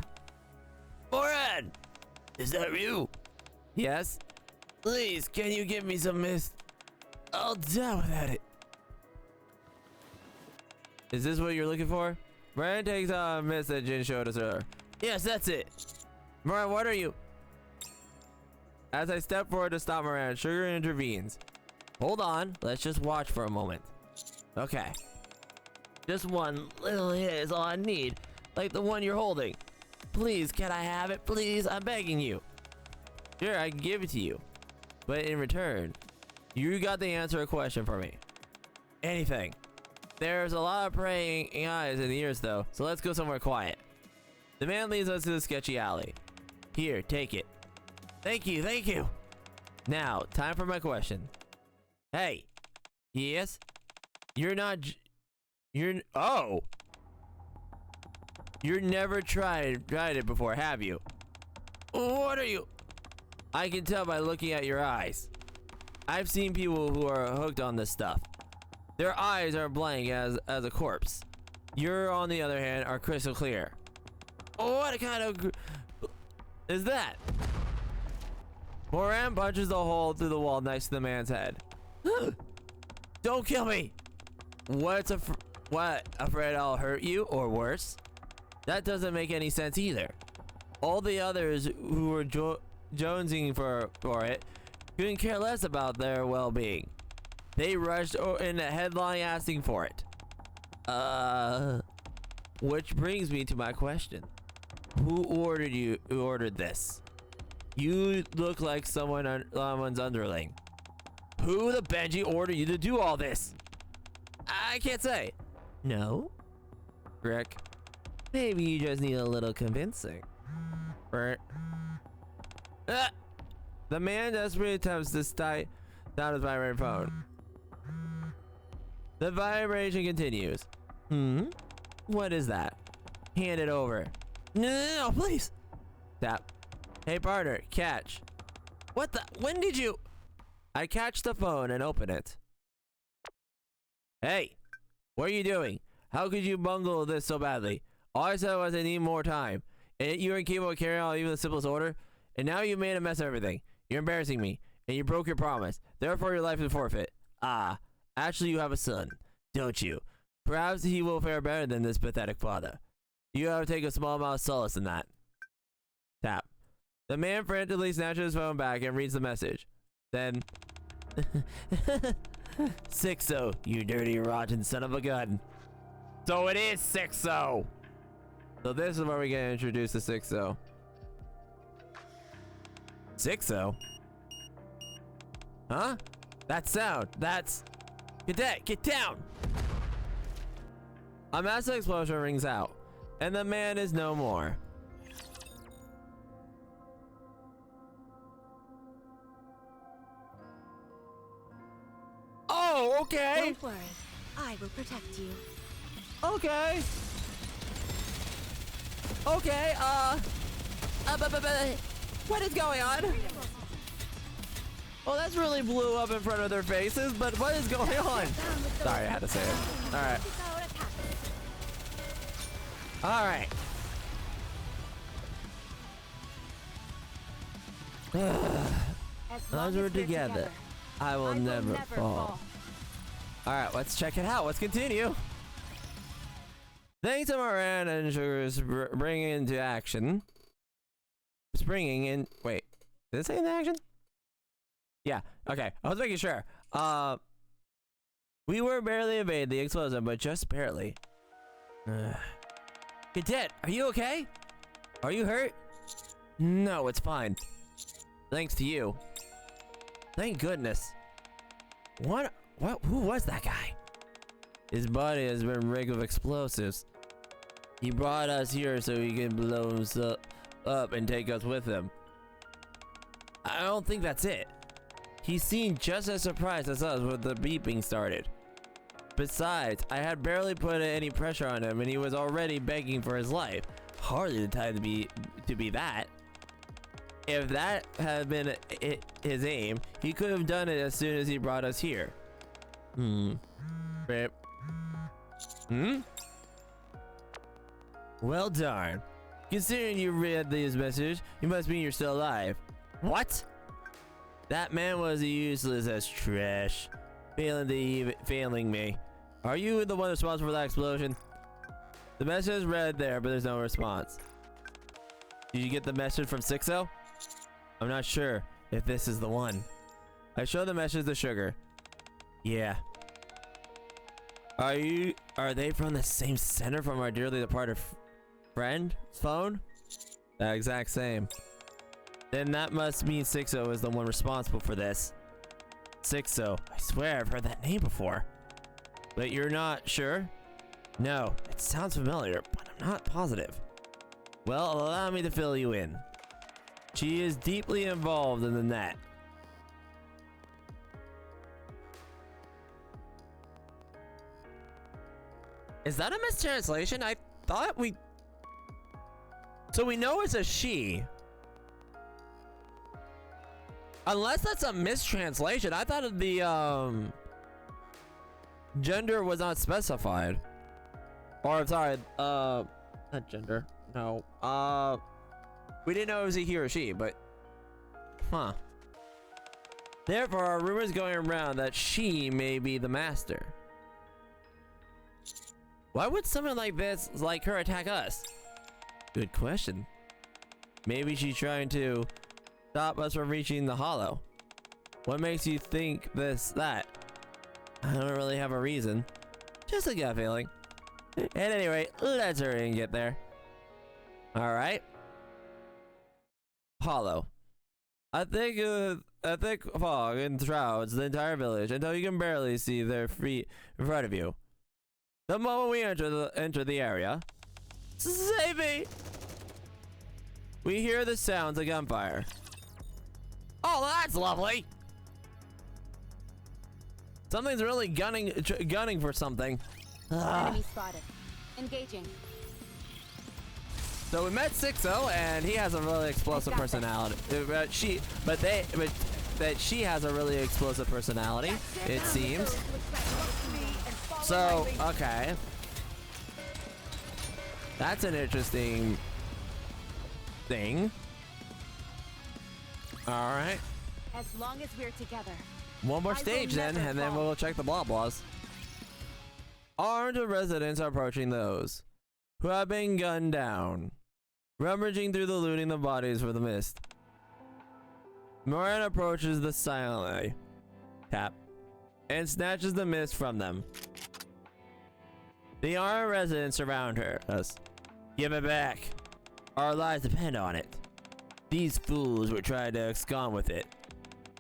Moran! Is that you? Yes? Please, can you give me some mist? I'll die without it. Is this what you're looking for? Moran takes a mist that Jin showed us earlier. Yes, that's it. Moran, what are you? As I step forward to stop Moran, Sugar intervenes. Hold on, let's just watch for a moment. Okay. Just one little hit is all I need, like the one you're holding. Please, can I have it? Please, I'm begging you. Sure, I can give it to you. But in return, you got to answer a question for me. Anything. There's a lot of praying eyes in the ears though, so let's go somewhere quiet. The man leads us to the sketchy alley. Here, take it. Thank you, thank you. Now, time for my question. Hey. Yes? You're not oh. You've never tried it before, have you? What are you? I can tell by looking at your eyes. I've seen people who are hooked on this stuff. Their eyes are blank as a corpse. Your, on the other hand, are crystal clear. What kind of is that? Moran punches the hole through the wall next to the man's head. Don't kill me! What? Afraid I'll hurt you or worse? That doesn't make any sense either. All the others who were jonesing for it couldn't care less about their well-being. They rushed in a headline asking for it. Which brings me to my question. Who ordered this? You look like someone's underling. Who the Benji ordered you to do all this? I can't say. No? Rick, maybe you just need a little convincing. Right? The man desperately attempts to stay down his vibrating phone. The vibration continues. What is that? Hand it over. No, please. Tap. Hey partner, catch. What the? When did you? I catch the phone and open it. Hey, what are you doing? How could you bungle this so badly? All I said was I need more time. And you were incapable of carrying out even the simplest order. And now you made a mess of everything. You're embarrassing me. And you broke your promise. Therefore your life is forfeit. Ah, actually you have a son, don't you? Perhaps he will fare better than this pathetic father. You have to take a small amount of solace in that. Tap. The man frantically snatches his phone back and reads the message. Then... Sixo, you dirty rotten son of a gun. So it is Sixo! So this is where we get introduced to Sixo. Sixo? Huh? That sound, that's... Cadet, get down! A massive explosion rings out, and the man is no more. Oh, okay! Don't worry. I will protect you. Okay. Okay, what is going on? Well, that's really blew up in front of their faces, but what is going on? Sorry, I had to say it. Alright. Alright. As we're together, I will never fall. Alright, let's check it out. Let's continue. Thanks to Moran and Sugar's bringing into action. Springing in. Wait, did it say in action? Yeah, okay. I was making sure. We were barely evaded the explosion, but just barely. Cadet, are you okay? Are you hurt? No, it's fine. Thanks to you. Thank goodness. What? Who was that guy? His body has been rigged with explosives. He brought us here so he can blow himself up and take us with him. I don't think that's it. He seemed just as surprised as us when the beeping started. Besides, I had barely put any pressure on him and he was already begging for his life. Hardly the time to be that. If that had been his aim, he could have done it as soon as he brought us here. Rip. Well darn. Considering you read these messages, you must mean you're still alive. What? That man was useless as trash. Failing me. Are you the one responsible for that explosion? The message is read there, but there's no response. Did you get the message from Sixo? I'm not sure if this is the one. I showed the message to Sugar. Yeah. Are they from the same center from our dearly departed friend's phone? The exact same. Then that must mean Sixo is the one responsible for this. Sixo. I swear I've heard that name before. But you're not sure? No, it sounds familiar, but I'm not positive. Well, allow me to fill you in. She is deeply involved in the net. Is that a mistranslation? I thought we... So we know it's a she. Unless that's a mistranslation. I thought the gender was not specified. Or sorry, not gender. No. We didn't know it was a he or she, but huh. Therefore, are rumors going around that she may be the master. Why would someone like this, like her, attack us? Good question. Maybe she's trying to stop us from reaching the hollow. What makes you think that? I don't really have a reason. Just a gut feeling. At any rate, let's hurry and get there. Alright. Hollow. I think a thick fog enshrouds the entire village until you can barely see their feet in front of you. The moment we enter the area, save me! We hear the sounds of gunfire. Oh, that's lovely! Something's really gunning for something. Enemy spotted. Engaging. So we met Sixo, and he has a really explosive personality. She has a really explosive personality, it seems. So, okay. That's an interesting thing. Alright. As long as we're together. One more stage then, and then we'll check the blah blahs. Armed residents are approaching those who have been gunned down, rummaging through the looting the bodies for the mist. Moran approaches the silently, tap, and snatches the mist from them. The armed residents surround us. Give it back. Our lives depend on it. These fools were trying to abscond with it.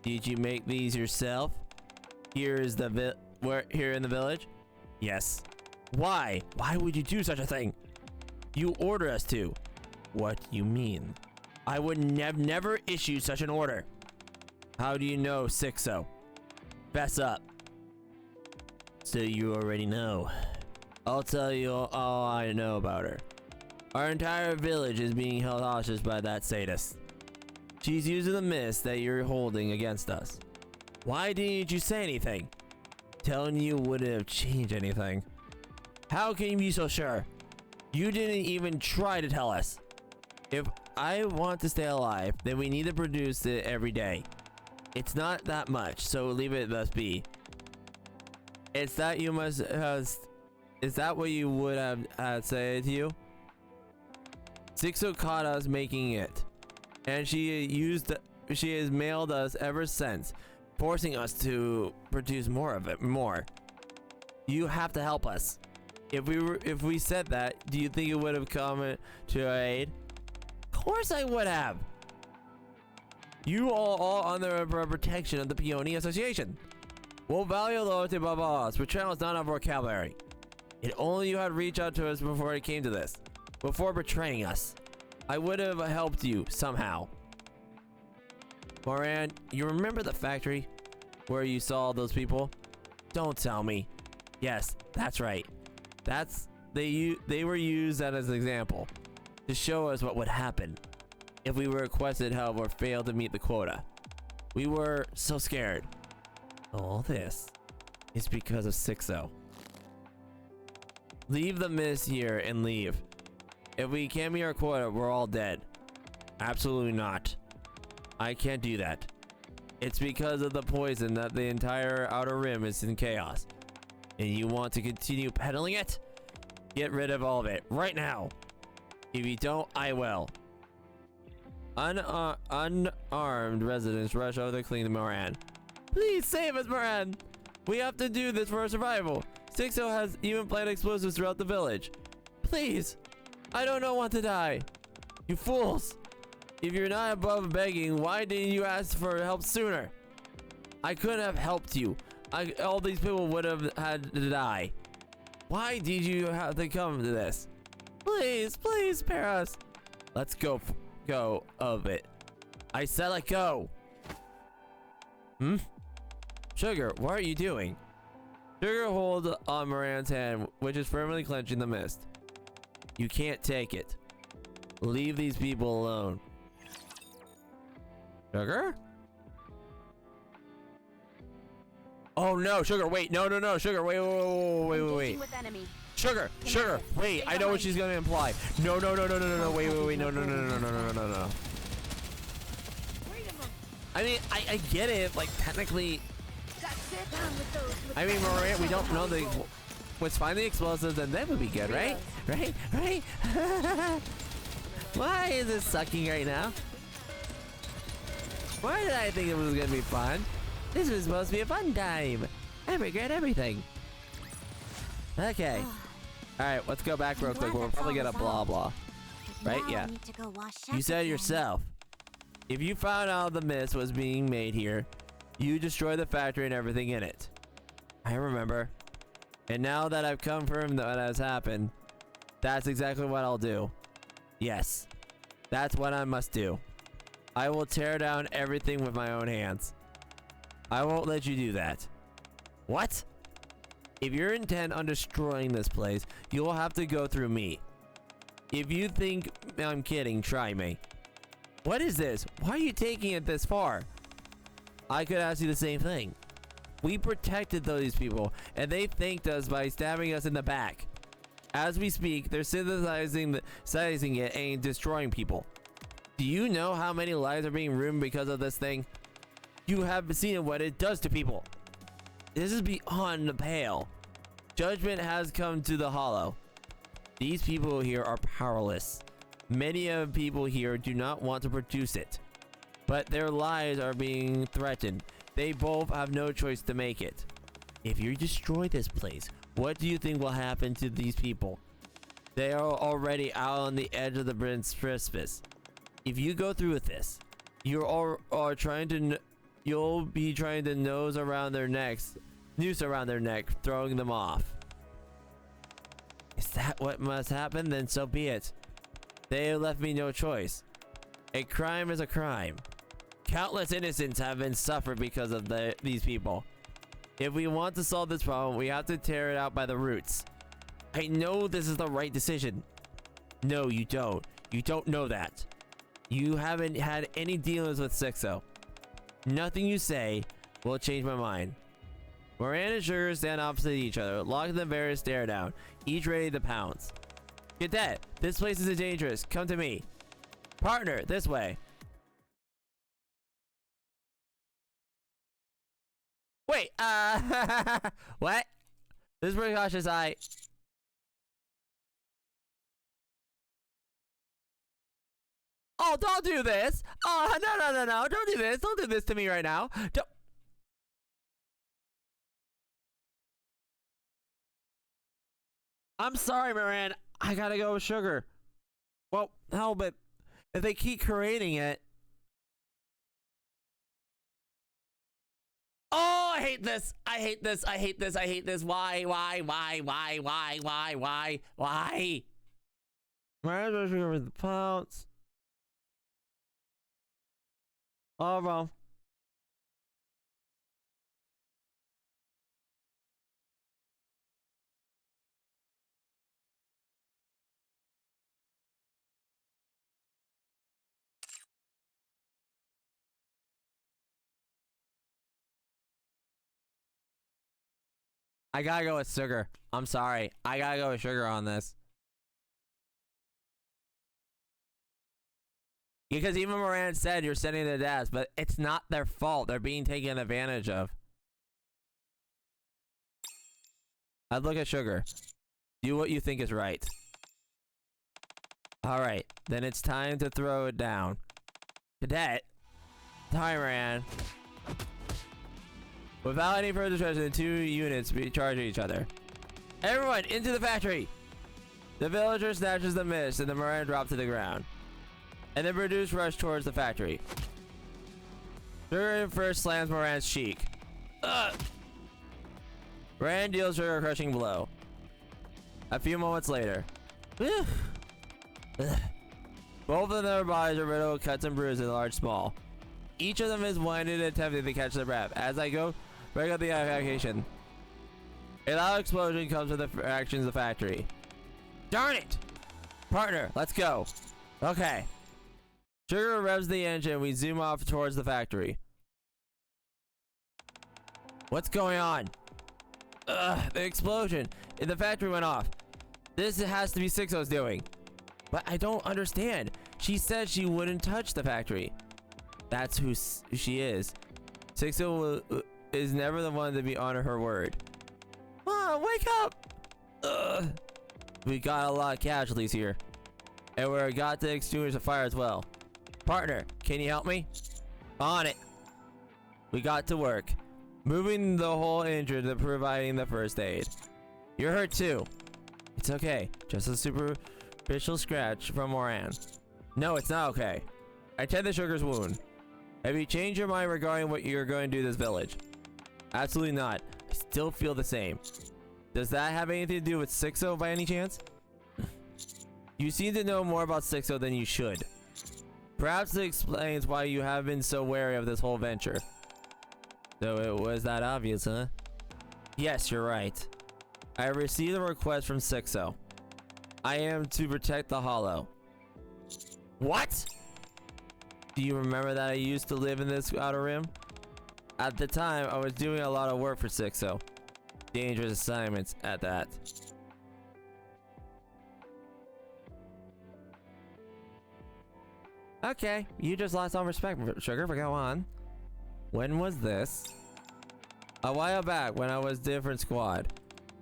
Did you make these yourself? Here in the village? Yes. Why? Why would you do such a thing? You order us to. What do you mean? I would have never issued such an order. How do you know, Sixo? Fess up. So you already know. I'll tell you all I know about her. Our entire village is being held hostage by that sadist. She's using the mist that you're holding against us. Why didn't you say anything? Telling you wouldn't have changed anything. How can you be so sure? You didn't even try to tell us. If I want to stay alive, then we need to produce it every day. It's not that much, so leave it thus be. Is that what you would have said to you? Sixo caught us making it, and she has mailed us ever since, forcing us to produce more of it. You have to help us. If we said that, do you think it would have come to our aid? Of course I would have. You all under protection of the Peony Association. We'll value loyalty above all else. Betrayal is not our vocabulary. If only you had reached out to us before it came to this. Before betraying us. I would have helped you somehow. Moran, you remember the factory where you saw those people? Don't tell me. Yes, that's right. They were used as an example to show us what would happen if we requested help or failed to meet the quota. We were so scared. All this is because of Sixo. Leave the mist here and leave. If we can't meet our quota, we're all dead. Absolutely not. I can't do that. It's because of the poison that the entire outer rim is in chaos. And you want to continue peddling it? Get rid of all of it right now. If you don't, I will. Unarmed residents rush over to clean the Moran. Please save us, Moran. We have to do this for our survival. Sixo has even planted explosives throughout the village. Please. I don't want to die. You fools. If you're not above begging, why didn't you ask for help sooner? I couldn't have helped you. All these people would have had to die. Why did you have to come to this? Please, please spare us. Let's go of it. I said let go. Sugar, what are you doing? Sugar holds on Moran's hand, which is firmly clenching the mist. You can't take it. Leave these people alone. Sugar? Oh no, Sugar, wait, no, Sugar, wait. Sugar, wait, I know what she's gonna imply. No, wait, no. I mean, I get it, like, technically. I mean, Moran, we don't know let's find the explosives and then we'll be good, right? Right? Why is it sucking right now? Why did I think it was gonna be fun? This was supposed to be a fun time. I regret everything. Okay. Alright, let's go back real quick. We'll probably get a blah blah. Right? Yeah. You said yourself. If you found out the mist was being made here, you destroyed the factory and everything in it. I remember. And now that I've confirmed that has happened, that's exactly what I'll do. Yes. That's what I must do. I will tear down everything with my own hands. I won't let you do that. What? If you're intent on destroying this place, you'll have to go through me. If you think I'm kidding, try me. What is this? Why are you taking it this far? I could ask you the same thing. We protected those people, and they thanked us by stabbing us in the back. As we speak, they're synthesizing it and destroying people. Do you know how many lives are being ruined because of this thing? You have seen what it does to people. This is beyond the pale. Judgment has come to the hollow. These people here are powerless. Many of the people here do not want to produce it, but their lives are being threatened. They both have no choice to make it. If you destroy this place, what do you think will happen to these people? They are already out on the edge of the precipice. If you go through with this, you'll be trying to noose around their neck, throwing them off. Is that what must happen? Then so be it. They have left me no choice. A crime is a crime. Countless innocents have been suffered because of these people. If we want to solve this problem, we have to tear it out by the roots. I know this is the right decision. No, you don't. You don't know that. You haven't had any dealings with Sixo. Nothing you say will change my mind. Moran and Sugar stand opposite each other, locked in the various stare down, each ready to pounce. Cadet, this place is dangerous. Come to me. Partner, this way. Wait, what? This is pretty cautious. Oh, don't do this. Oh, no. Don't do this. Don't do this to me right now. Don't. I'm sorry, Moran. I gotta go with Sugar. Well, hell, but if they keep creating it. Oh, I hate this. I hate this. I hate this. I hate this. Why? Moran's rushing over the pounce. Oh, wrong. I gotta go with Sugar. I'm sorry. I gotta go with Sugar on this. Because even Moran said you're sending their dads, but it's not their fault. They're being taken advantage of. I'd look at Sugar. Do what you think is right. Alright, then it's time to throw it down. Cadet. Hi, Moran. Without any further discussion, the two units charge each other. Everyone, into the factory! The villager snatches the mist, and the Moran drop to the ground. And the produce rush towards the factory. Sugar first slams Moran's cheek. Ugh! Moran deals Sugar a crushing blow. A few moments later. Ugh. Both of their bodies are riddled with cuts and bruises, large small. Each of them is blinded and attempting to catch their breath. As I go, break up the evacuation. A loud explosion comes from the fractions of the factory. Darn it! Partner, let's go. Okay. Sugar revs the engine and we zoom off towards the factory. What's going on? Ugh, the explosion in the factory went off. This has to be Sixo's doing. But I don't understand. She said she wouldn't touch the factory. That's who she is. Sixo is never the one to be honor her word. Mom, wake up! Ugh. We got a lot of casualties here. And we're got to extinguish the fire as well. Partner, can you help me? On it. We got to work. moving the whole injured and providing the first aid. You're hurt too. It's okay. Just a superficial scratch from Moran. No, it's not okay. I tend the sugar's wound. Have you changed your mind regarding what you're going to do to this village? Absolutely not. I still feel the same. Does that have anything to do with Sixo by any chance? You seem to know more about Sixo than you should. Perhaps it explains why you have been so wary of this whole venture. So it was that obvious, huh? Yes, you're right. I received a request from Sixo. I am to protect the Hollow. What? Do you remember that I used to live in this outer rim? At the time, I was doing a lot of work for Sixo. Dangerous assignments at that. Okay, you just lost all respect, Sugar, but go on. When was this? A while back when I was different squad.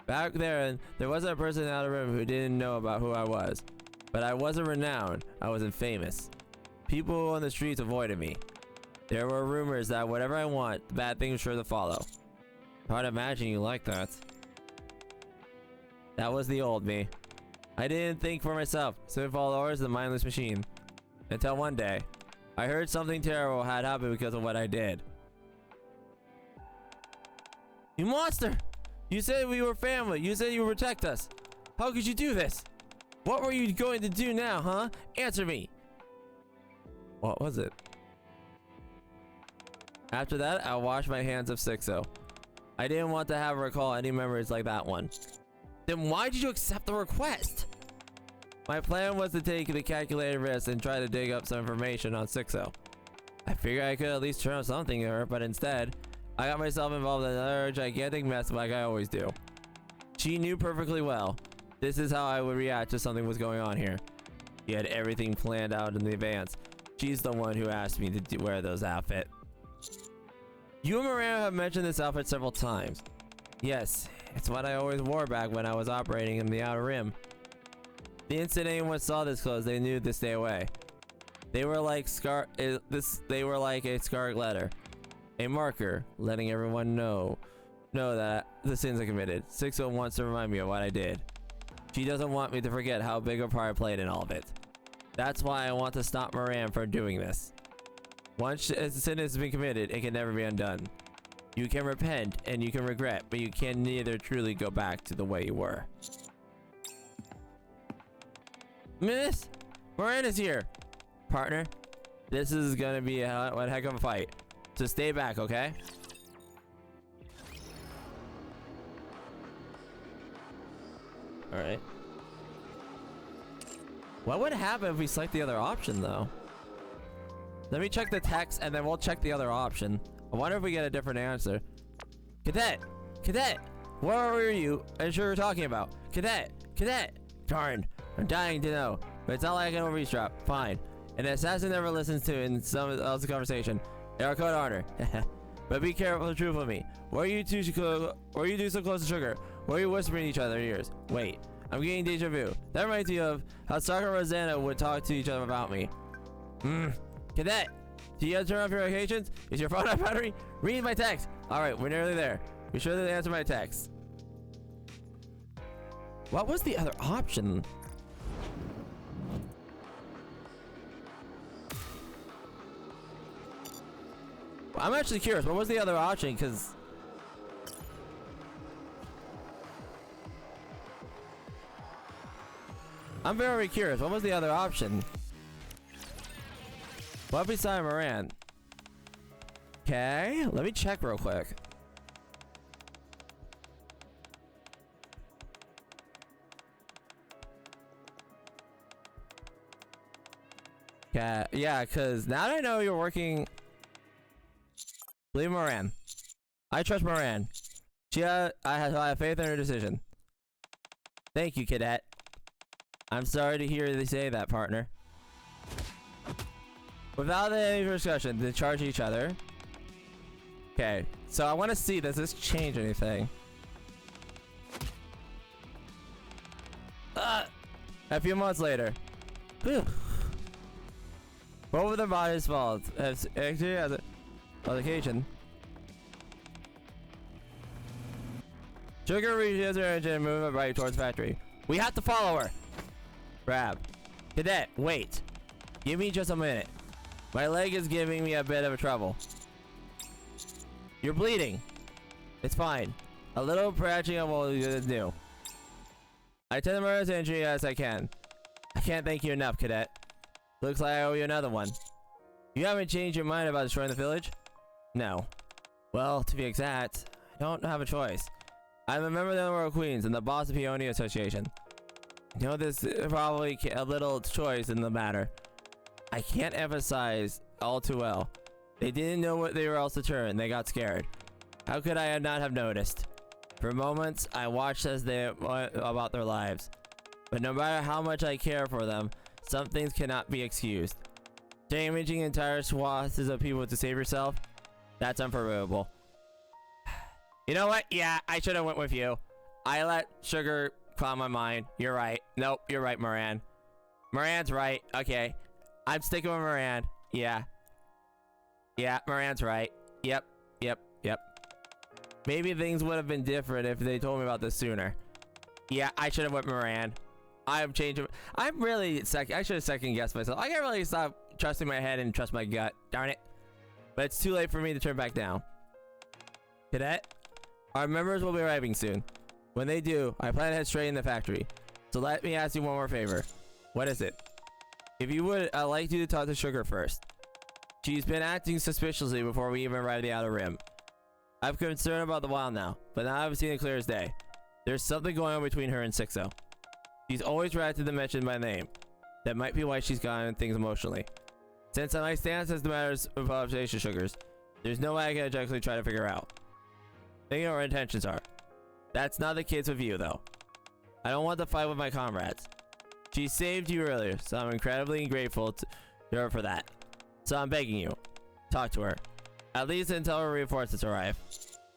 Back then, there wasn't a person out of the room who didn't know about who I was. But I wasn't renowned, I wasn't famous. People on the streets avoided me. There were rumors that whatever I want, bad things were sure to follow. Hard to imagine you like that. That was the old me. I didn't think for myself, so I followed orders of the mindless machine. Until one day, I heard something terrible had happened because of what I did. You monster! You said we were family. You said you would protect us. How could you do this? What were you going to do now, huh? Answer me. What was it? After that, I washed my hands of Sixo. I didn't want to have her recall any memories like that one. Then why did you accept the request? My plan was to take the calculated risk and try to dig up some information on Sixo. I figured I could at least turn up something to her, but instead, I got myself involved in another gigantic mess like I always do. She knew perfectly well. This is how I would react if something was going on here. She had everything planned out in advance. She's the one who asked me to wear those outfits. You and Miranda have mentioned this outfit several times. Yes, it's what I always wore back when I was operating in the Outer Rim. The instant anyone saw this clothes, they knew to stay away. They were like a scarlet letter, a marker, letting everyone know that the sins I committed. Sixo wants to remind me of what I did. She doesn't want me to forget how big a part I played in all of it. That's why I want to stop Moran from doing this. Once a sin has been committed, it can never be undone. You can repent and you can regret, but you can neither truly go back to the way you were. Miss, Moran is here. Partner, this is gonna be one heck of a fight. So stay back, okay? Alright. What would happen if we select the other option, though? Let me check the text, and then we'll check the other option. I wonder if we get a different answer. Cadet! Cadet! What were you and sure talking about? Cadet! Cadet! Darn! I'm dying to know. But it's not like I can eavesdrop. Fine. An assassin never listens to in some else's conversation. They are code honor. But be careful and truthful with me. Why are you two so close to Sugar? Why are you whispering in each other's ears? Wait. I'm getting deja vu. That reminds me of how Saka and Rosanna would talk to each other about me. Cadet, do you turn off your notifications? Is your phone on battery? Read my text. Alright, we're nearly there. Be sure to answer my text. What was the other option? I'm actually curious. What was the other option? Because I'm very curious. What was the other option? What beside Moran? Okay, let me check real quick. Okay, yeah, because now that I know you're working. Believe Moran. I trust Moran. I have faith in her decision. Thank you, Cadet. I'm sorry to hear you say that, partner. Without any discussion, they charge each other. Okay, so I want to see, does this change anything? A few months later. Whew. Both of their bodies fault as a altercation. Sugar reaches her engine and moves right towards the factory. We have to follow her. Grab. Cadet, wait. Give me just a minute. My leg is giving me a bit of a trouble. You're bleeding. It's fine. A little patching up will do. I tend to murder as injury as I can. I can't thank you enough, Cadet. Looks like I owe you another one. You haven't changed your mind about destroying the village? No. Well, to be exact, I don't have a choice. I'm a member of the Emerald Queens and the boss of the Peony Association. You know, there's probably a little choice in the matter. I can't emphasize all too well. They didn't know what they were else to turn. They got scared. How could I not have noticed? For moments, I watched as they went about their lives. But no matter how much I care for them, some things cannot be excused. Damaging entire swaths of people to save yourself? That's unforgivable. You know what? Yeah, I should have went with you. I let Sugar cloud my mind. You're right. Nope, you're right, Moran. Moran's right. Okay. I'm sticking with Moran. Yeah. Yeah, Moran's right. Yep. Maybe things would have been different if they told me about this sooner. Yeah, I should have went Moran. I'm changing. I'm really I should have second guessed myself. I can't really stop trusting my head and trust my gut. Darn it. But it's too late for me to turn back now. Cadet, our members will be arriving soon. When they do, I plan to head straight in the factory. So let me ask you one more favor. What is it? If you would, I'd like you to talk to Sugar first. She's been acting suspiciously before we even arrived at the Outer Rim. I'm concerned about the wild now, but now I've seen it clear as day. There's something going on between her and Sixo. She's always reacted to mention my name. That might be why she's gotten things emotionally. Since my stance as the matters of observation Sugars, there's no way I can exactly try to figure out. Thinking what her intentions are. That's not the case with you, though. I don't want to fight with my comrades. She saved you earlier, so I'm incredibly grateful to her for that. So I'm begging you, talk to her. At least until her reinforcements arrive.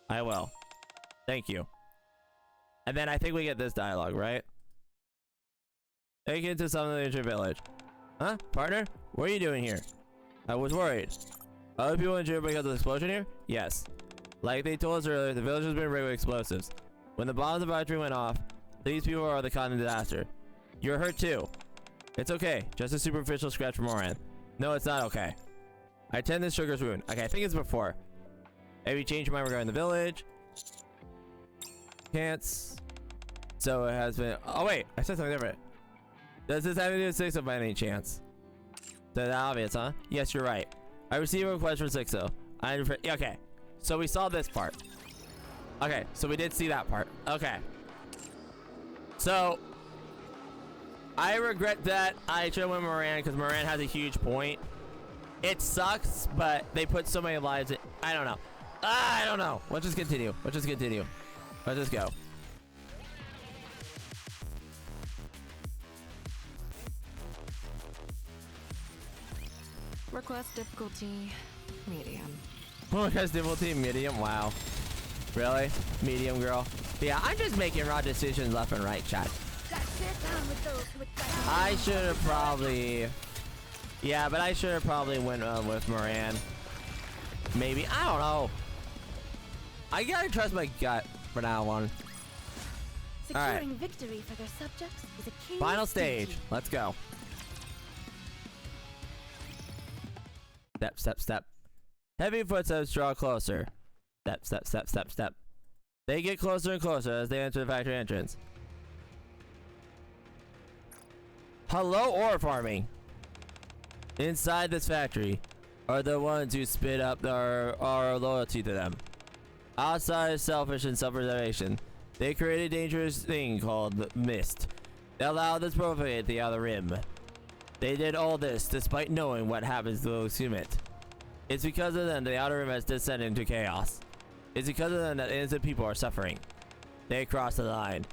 I will. Thank you. And then I think we get this dialogue, right? Take it to some of the ancient village. Huh? Partner? What are you doing here? I was worried. Other people injured because of the explosion here? Yes. Like they told us earlier, the village has been rigged with explosives. When the bomb of the factory went off, these people are the cause of the disaster. You're hurt too. It's okay. Just a superficial scratch from Moran. No, it's not okay. I tend Sugar's wound. Okay, I think it's before. Maybe change your mind regarding the village. Can't. So it has been. Oh wait, I said something different. Does this have to do with Sixo by any chance? That's obvious, huh? Yes, you're right. I received a request from Sixo. Okay, so we saw this part. Okay, so we did see that part. Okay. So I regret that I should have went Moran because Moran has a huge point. It sucks, but they put so many lives in. I don't know. I don't know. Let's just continue. Let's just go. Request difficulty medium. Request difficulty medium. Wow. Really? Medium, girl? Yeah, I'm just making raw decisions left and right, chat. I should have probably. Yeah, but I should have probably went with Moran. Maybe. I don't know. I gotta trust my gut for now on. Securing victory for their subjects is a king's Final stage. duty. Let's go. Step, step, step. Heavy footsteps draw closer. Step, step, step, step, step. They get closer and closer as they enter the factory entrance. Hello, ore farming. Inside this factory are the ones who spit up our loyalty to them. Outside is selfish and self-preservation. They created a dangerous thing called mist. They allowed us to propagate the Outer Rim. They did all this despite knowing what happens to those who commit. It's because of them the Outer Rim has descended into chaos. It's because of them that innocent people are suffering. They crossed the line,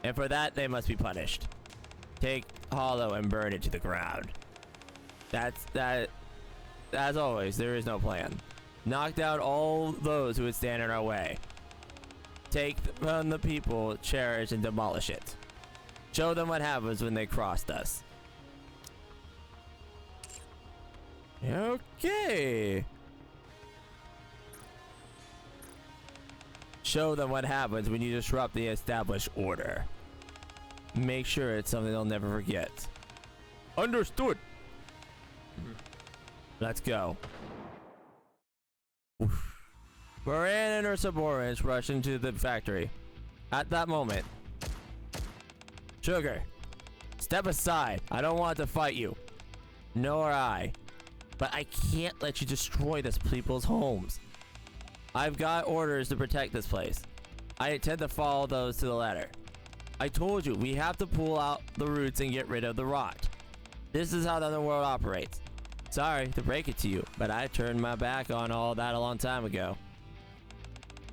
and for that they must be punished. Take Hollow and burn it to the ground. That's that. As always, there is no plan. Knock down all those who would stand in our way. Take from the people, cherish, and demolish it. Show them what happens when they crossed us. Okay. Show them what happens when you disrupt the established order. Make sure it's something they'll never forget. Understood. Let's go. Oof. Moran and her subordinates rush into the factory. At that moment, Sugar, step aside. I don't want to fight you. Nor I. But I can't let you destroy this people's homes. I've got orders to protect this place. I intend to follow those to the letter. I told you, we have to pull out the roots and get rid of the rot. This is how the underworld operates. Sorry to break it to you, but I turned my back on all that a long time ago.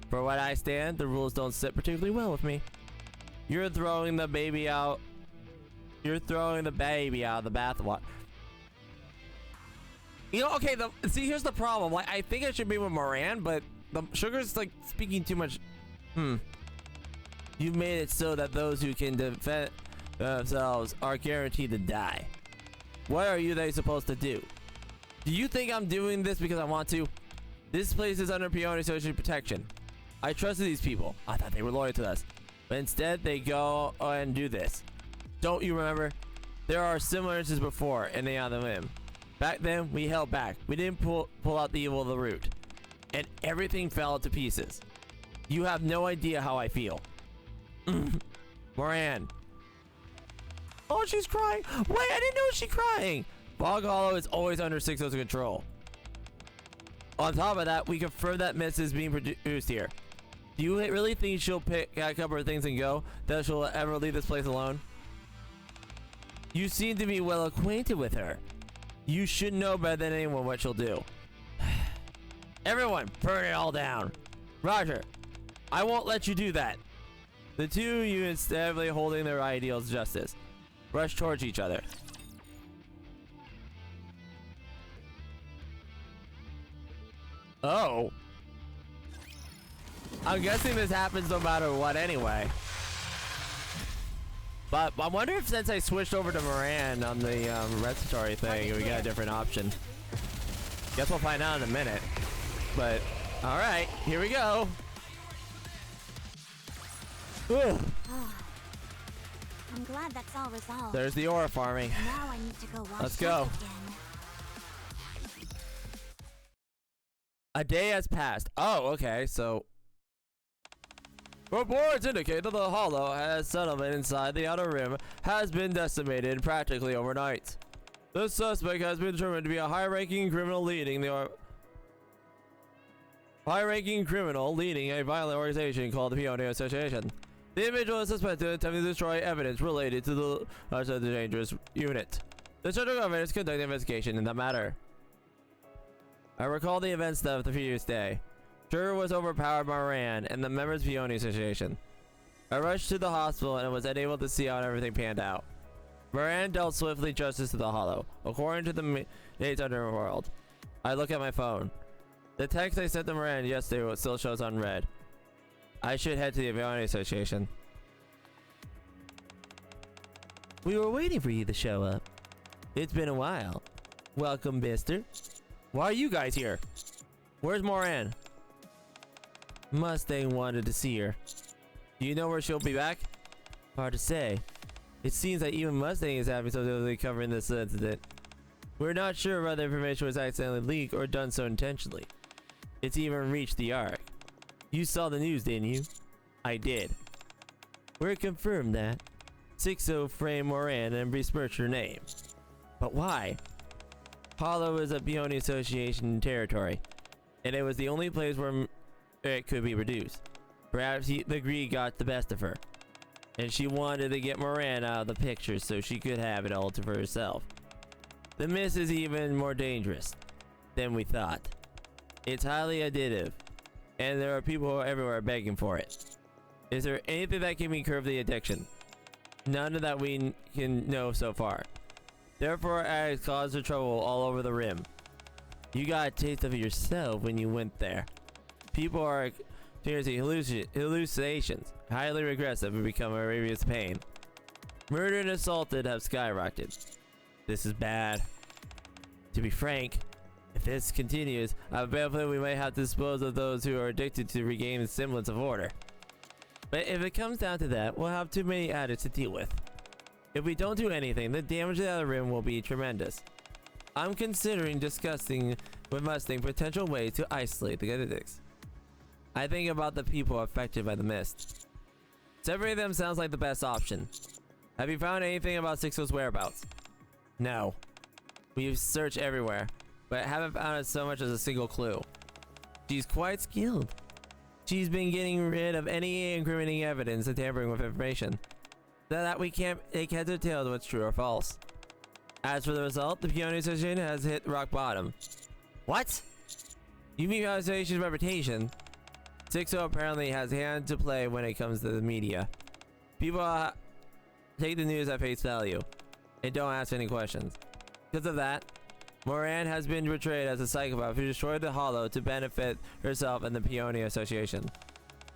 For what I stand, the rules don't sit particularly well with me. You're throwing the baby out. You're throwing the baby out of the bathwater. You know, okay, see, here's the problem. Like, I think I should be with Moran, but the Sugar's like speaking too much. You've made it so that those who can defend themselves are guaranteed to die. What are they supposed to do? Do you think I'm doing this because I want to? This place is under Peony Association protection. I trusted these people. I thought they were loyal to us. But instead, they go and do this. Don't you remember? There are similar instances before, and they on the limb. Back then, we held back. We didn't pull out the evil of the root. And everything fell to pieces. You have no idea how I feel. Moran. Oh, she's crying. Wait, I didn't know she's crying. Fog Hollow is always under Sixo's control. On top of that, we confirm that mist is being produced here. Do you really think she'll pick a couple of things and go? That she'll ever leave this place alone? You seem to be well acquainted with her. You should know better than anyone what she'll do. Everyone, burn it all down. Roger. I won't let you do that. The two of you steadily holding their ideals of justice. Rush towards each other. Oh. I'm guessing this happens no matter what anyway. But I wonder if since I switched over to Moran on the respiratory thing, we got a different option. Guess we'll find out in a minute. But, alright, here we go. I'm glad that's all resolved. There's the aura farming. Now I need to go watch. Let's go. Again. A day has passed. Oh, okay, so reports indicate that the hollow has settlement inside the outer rim has been decimated practically overnight. The suspect has been determined to be a high-ranking criminal leading a violent organization called the Peony Association. The individual is suspected of attempting to destroy evidence related to the dangerous unit. The central government is conducting an investigation in the matter. I recall the events of the previous day. Sugar was overpowered by Moran and the members of the Peony Association. I rushed to the hospital and was unable to see how everything panned out. Moran dealt swiftly justice to the hollow, according to the Nate's Underworld. I look at my phone. The text I sent to Moran yesterday still shows unread. I should head to the Peony Association. We were waiting for you to show up. It's been a while. Welcome, mister. Why are you guys here? Where's Moran? Mustang wanted to see her. Do you know where she'll be back? Hard to say. It seems that even Mustang is having something covering this incident. We're not sure whether information was accidentally leaked or done so intentionally. It's even reached the Ark. You saw the news, didn't you? I did. We're confirmed that Sixo framed Moran and besmirched her name. But why? Hollow is a Peony Association territory, and it was the only place where it could be reduced. Perhaps the greed got the best of her, and she wanted to get Moran out of the picture so she could have it all to herself. The mist is even more dangerous than we thought. It's highly addictive, and there are people everywhere begging for it. Is there anything that can curb the addiction? None of that we can know so far. Therefore, it has caused the trouble all over the rim. You got a taste of it yourself when you went there. People are experiencing hallucinations, highly regressive, and become a serious pain. Murder and assaulted have skyrocketed. This is bad. To be frank, If this continues, I bet we might have to dispose of those who are addicted to regain the semblance of order. But if it comes down to that, we'll have too many addicts to deal with. If we don't do anything, the damage to the other room will be tremendous. I'm considering discussing with Mustang potential ways to isolate the addicts. I think about the people affected by the mist. Separating them sounds like the best option. Have you found anything about Sixo's whereabouts? No. We've searched everywhere, but haven't found so much as a single clue. She's quite skilled. She's been getting rid of any incriminating evidence and tampering with information, so that we can't make heads or tails of what's true or false. As for the result, the Peony Association has hit rock bottom. What? You mean the association's reputation? Sixo apparently has a hand to play when it comes to the media. People take the news at face value and don't ask any questions. Because of that, Moran has been portrayed as a psychopath who destroyed the Hollow to benefit herself and the Peony Association.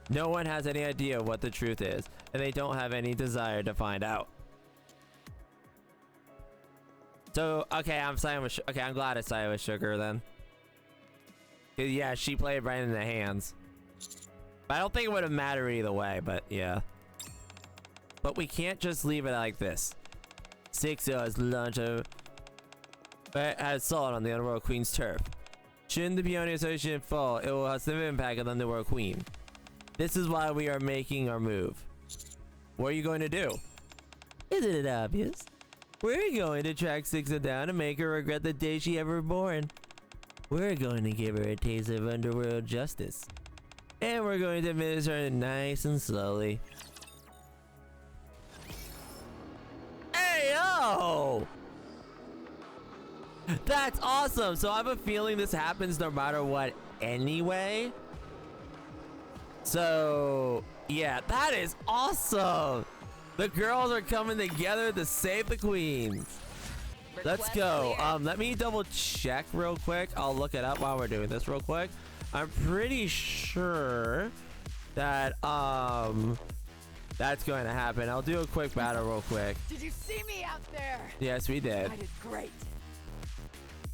No one has any idea what the truth is, and they don't have any desire to find out. So, okay, I'm glad I sided with Sugar then. Yeah, she played right in the hands. But I don't think it would have mattered either way, but yeah. But we can't just leave it like this. Sixo has launched a assault on the Underworld Queen's turf. Shouldn't the Peony Association fall, it will have some impact on the Underworld Queen. This is why we are making our move. What are you going to do? Isn't it obvious? We're going to track Sixo down and make her regret the day she ever born. We're going to give her a taste of underworld justice. And we're going to administer it nice and slowly. Hey, yo! That's awesome! So I have a feeling this happens no matter what anyway. So, yeah, that is awesome! The girls are coming together to save the queens. Let's go. Let me double check real quick. I'll look it up while we're doing this real quick. I'm pretty sure that that's going to happen. I'll do a quick battle real quick. Did you see me out there? Yes, we did. I did great.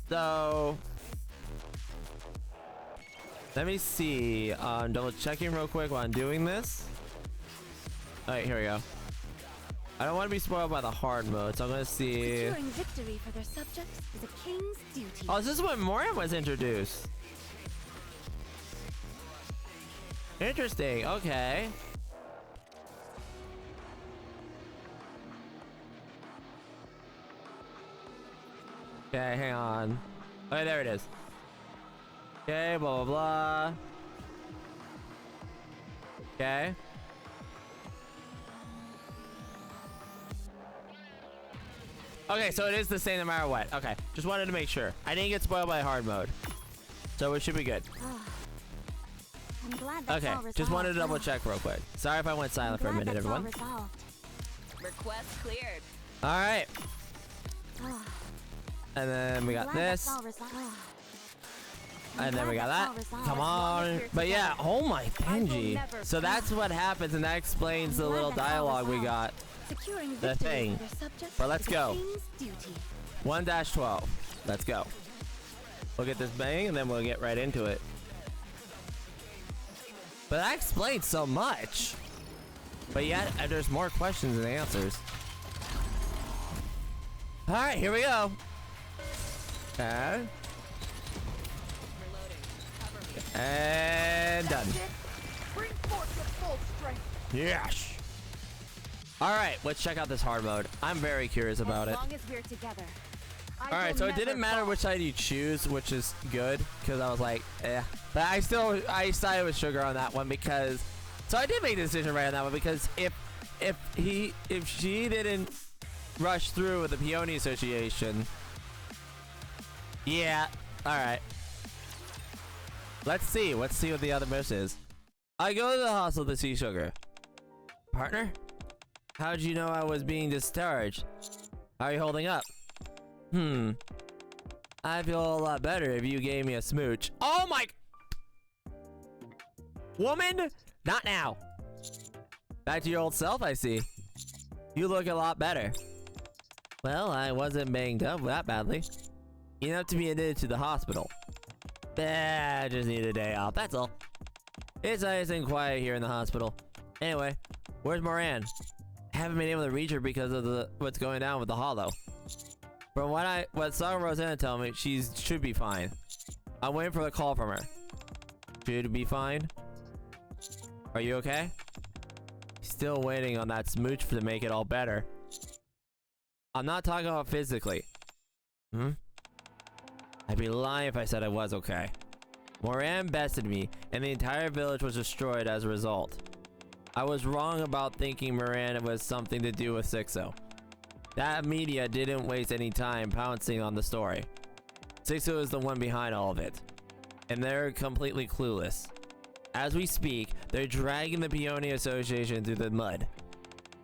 So let me see. Double checking real quick while I'm doing this. All right, here we go. I don't want to be spoiled by the hard mode, so I'm gonna see. Securing victory for their subjects is a king's duty. Oh, this is when Moran was introduced. Interesting. Okay. Okay, hang on. Okay, there it is. Okay, blah blah blah. Okay. Okay, so it is the same no matter what. Okay, just wanted to make sure. I didn't get spoiled by hard mode, so it should be good. I'm glad that's Okay, all resolved. just wanted to double check real quick. Sorry if I went silent for a minute, everyone. Request cleared. All right. And then we got this. And then we got that. Come on. But yeah, oh my Benji. So that's what happens, and that explains the little dialogue we got. The thing. But let's go. 1-12. Let's go. We'll get this bang, and then we'll get right into it. But that explains so much. But yet, there's more questions than answers. All right, here we go. Okay. And done. Bring forth your full strength. Yes. All right, let's check out this hard mode. I'm very curious about it. As long as we're together. All right, so it didn't matter which side you choose, which is good, because I was like, eh. But I sided with Sugar on that one because, so I did make the decision right on that one because if she didn't rush through with the Peony Association, yeah. All right. Let's see what the other miss is. I go to the hostel to see Sugar. Partner? How'd you know I was being discharged? How are you holding up? I feel a lot better if you gave me a smooch. Oh my... Woman? Not now. Back to your old self, I see. You look a lot better. Well, I wasn't banged up that badly. enough to be admitted to the hospital. I just need a day off, that's all. It's nice and quiet here in the hospital. Anyway, where's Moran? I haven't been able to reach her because of what's going down with the hollow. From what Saga Rosanna told me, she should be fine. I'm waiting for the call from her. Should be fine. Are you okay? Still waiting on that smooch to make it all better. I'm not talking about physically. I'd be lying if I said I was okay. Moran bested me, and the entire village was destroyed as a result. I was wrong about thinking Moran was something to do with Sixo. That media didn't waste any time pouncing on the story. Sixo is the one behind all of it, and they're completely clueless. As we speak, they're dragging the Peony Association through the mud.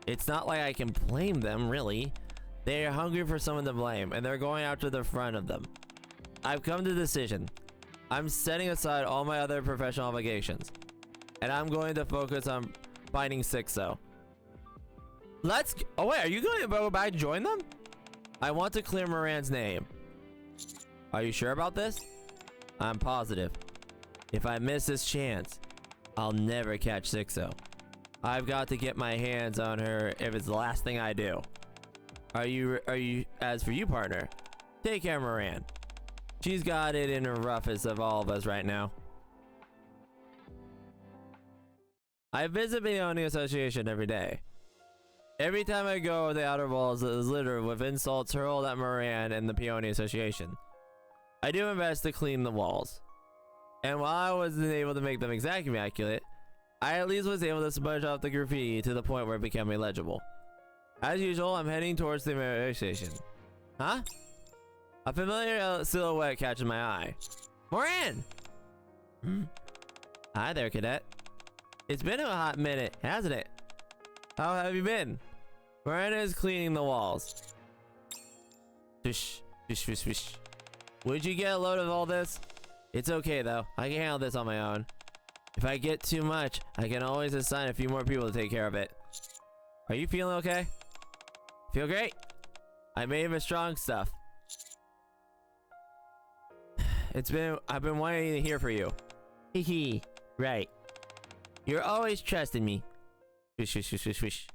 It's not like I can blame them, really. They are hungry for someone to blame, and they're going after the front of them. I've come to the decision. I'm setting aside all my other professional obligations, and I'm going to focus on finding Sixo. Oh wait, are you going to go back and join them? I want to clear Moran's name. Are you sure about this? I'm positive. If I miss this chance, I'll never catch Sixo. I've got to get my hands on her if it's the last thing I do. As for you, partner, take care of Moran. She's got it in the roughest of all of us right now. I visit the Peony Association every day. Every time I go, the outer walls is littered with insults hurled at Moran and the Peony Association. I do my best to clean the walls. And while I wasn't able to make them exactly immaculate, I at least was able to smudge off the graffiti to the point where it became illegible. As usual, I'm heading towards the radio station. Huh? A familiar silhouette catches my eye. Moran! Hi there, cadet. It's been a hot minute, hasn't it? How have you been? Moran is cleaning the walls. Swish, swish, swish, swish. Would you get a load of all this? It's okay though, I can handle this on my own. If I get too much, I can always assign a few more people to take care of it. Are you feeling okay? Feel great? I made the strong stuff. I've been wanting to hear from you. Hee right. You're always trusting me. Swish, swish, swish, swish, swish.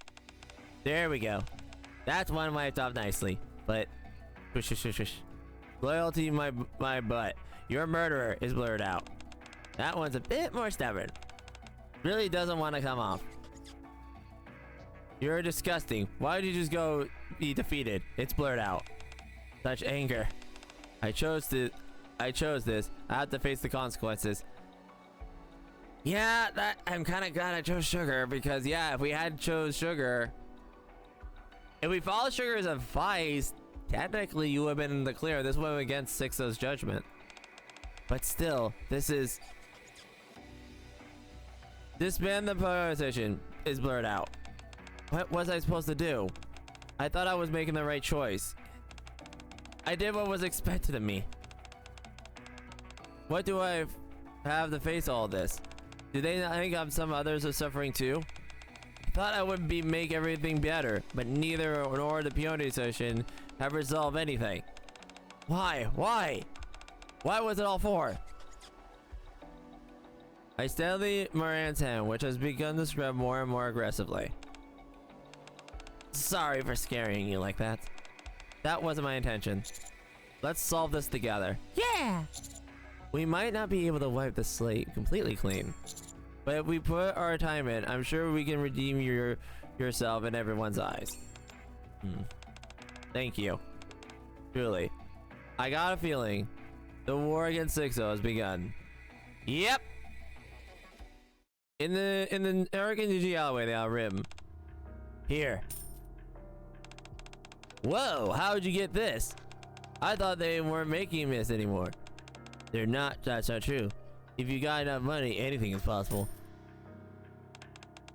There we go. That's one wiped off nicely, but swish, swish, swish, swish. Loyalty my butt. Your murderer is blurred out. That one's a bit more stubborn. Really doesn't want to come off. You're disgusting. Why did you just go be defeated? It's blurred out. Such anger. I chose this. I have to face the consequences. Yeah, I'm kind of glad I chose sugar because yeah, if we had chose sugar, if we followed sugar's advice, technically you would have been in the clear. This went against Sixo's judgment. But still, this man, the position is blurred out. What was I supposed to do? I thought I was making the right choice. I did what was expected of me. What do I have to face all this? Do they not think some others are suffering too? I thought I would make everything better, but neither nor the Peony Association have resolved anything. Why? Why? What was it all for? I steadily Moran's hand, which has begun to spread more and more aggressively. Sorry for scaring you like that. That wasn't my intention. Let's solve this together. Yeah! We might not be able to wipe the slate completely clean, but if we put our time in, I'm sure we can redeem yourself in everyone's eyes. Thank you. Truly. I got a feeling the war against Sixo has begun. Yep! In the American DG alleyway, the rim. Here. Whoa, how'd you get this? I thought they weren't making this anymore. They're not, that's not true. If you got enough money, anything is possible.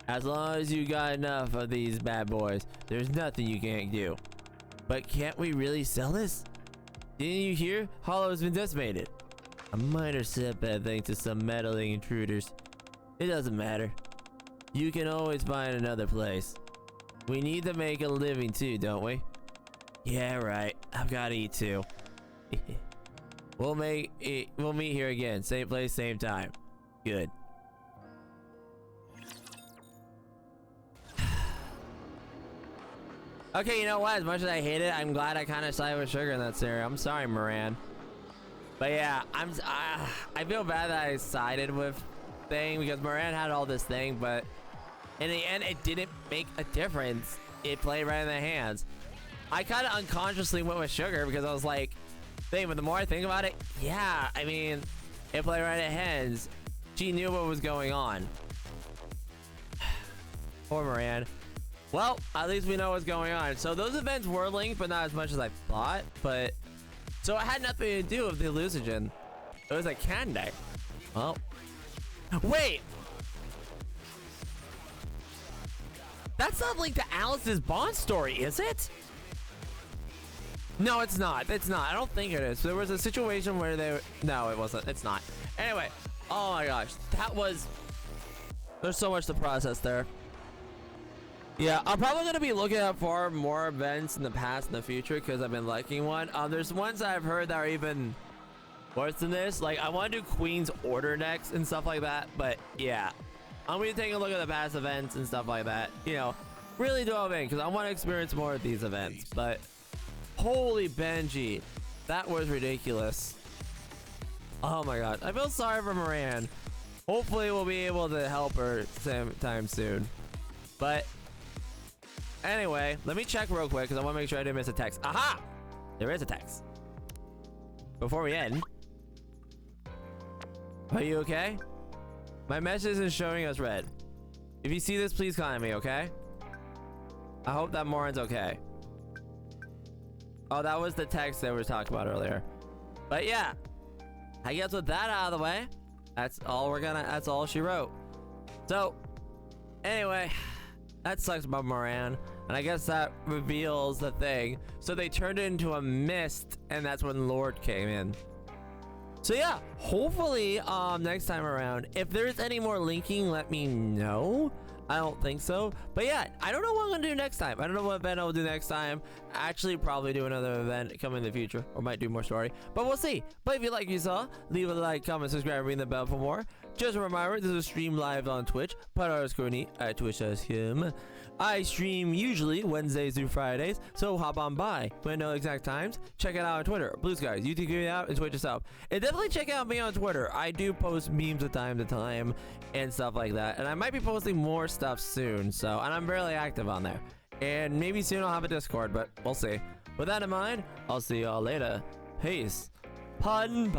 As long as you got enough of these bad boys, there's nothing you can't do. But can't we really sell this? Didn't you hear? Hollow has been decimated. A minor setback thanks to some meddling intruders. It doesn't matter. You can always find another place. We need to make a living too, don't we? Yeah, right. I've got to eat too. We'll meet here again. Same place, same time. Good. Okay, you know what? As much as I hate it, I'm glad I kind of sided with Sugar in that scenario. I'm sorry, Moran. But yeah, I feel bad that I sided with Thing because Moran had all this thing, but in the end, it didn't make a difference. It played right in their hands. I kind of unconsciously went with Sugar because I was like, Thing, but the more I think about it, yeah, I mean, it played right in hands. She knew what was going on. Poor Moran. Well, at least we know what's going on. So those events were linked, but not as much as I thought. But so it had nothing to do with the hallucinogen. It was a candy. Well, wait. That's not linked to Alice's Bond story, is it? No, it's not. It's not. I don't think it is. There was a situation where they... No, it wasn't. It's not. Anyway. Oh my gosh. That was... There's so much to process there. Yeah, I'm probably going to be looking out for more events in the past and the future because I've been liking one. There's ones that I've heard that are even worse than this. Like, I want to do Queen's Order next and stuff like that. But yeah, I'm going to be taking a look at the past events and stuff like that. You know, really delve in because I want to experience more of these events. But holy Benji, that was ridiculous. Oh my god, I feel sorry for Moran. Hopefully we'll be able to help her sometime soon. But anyway, let me check real quick because I want to make sure I didn't miss a text. Aha! There is a text. Before we end. Are you okay? My message is showing us red. If you see this, please contact me, okay? I hope that Moran's okay. Oh, that was the text that we were talking about earlier. But yeah, I guess with that out of the way, that's all she wrote. So anyway, that sucks about Moran, and I guess that reveals the thing. So they turned it into a mist, and that's when Lord came in. So yeah, hopefully next time around, if there's any more linking, let me know. I don't think so, but yeah, I don't know what I'm gonna do next time. I don't know what event I'll do next time. Actually, probably do another event coming in the future, or might do more story, but we'll see. But if you like what you saw, leave a like, comment, subscribe, ring the bell for more. Just a reminder, this is a stream live on Twitch, _Neat at twitch.com. I stream usually Wednesdays through Fridays, so hop on by. When I know exact times, check it out on Twitter, Blue Skies, YouTube give it out, and Twitch itself. And definitely check out me on Twitter. I do post memes from time to time and stuff like that, and I might be posting more stuff soon. So, and I'm barely active on there. And maybe soon I'll have a Discord, but we'll see. With that in mind, I'll see y'all later. Peace. Pun.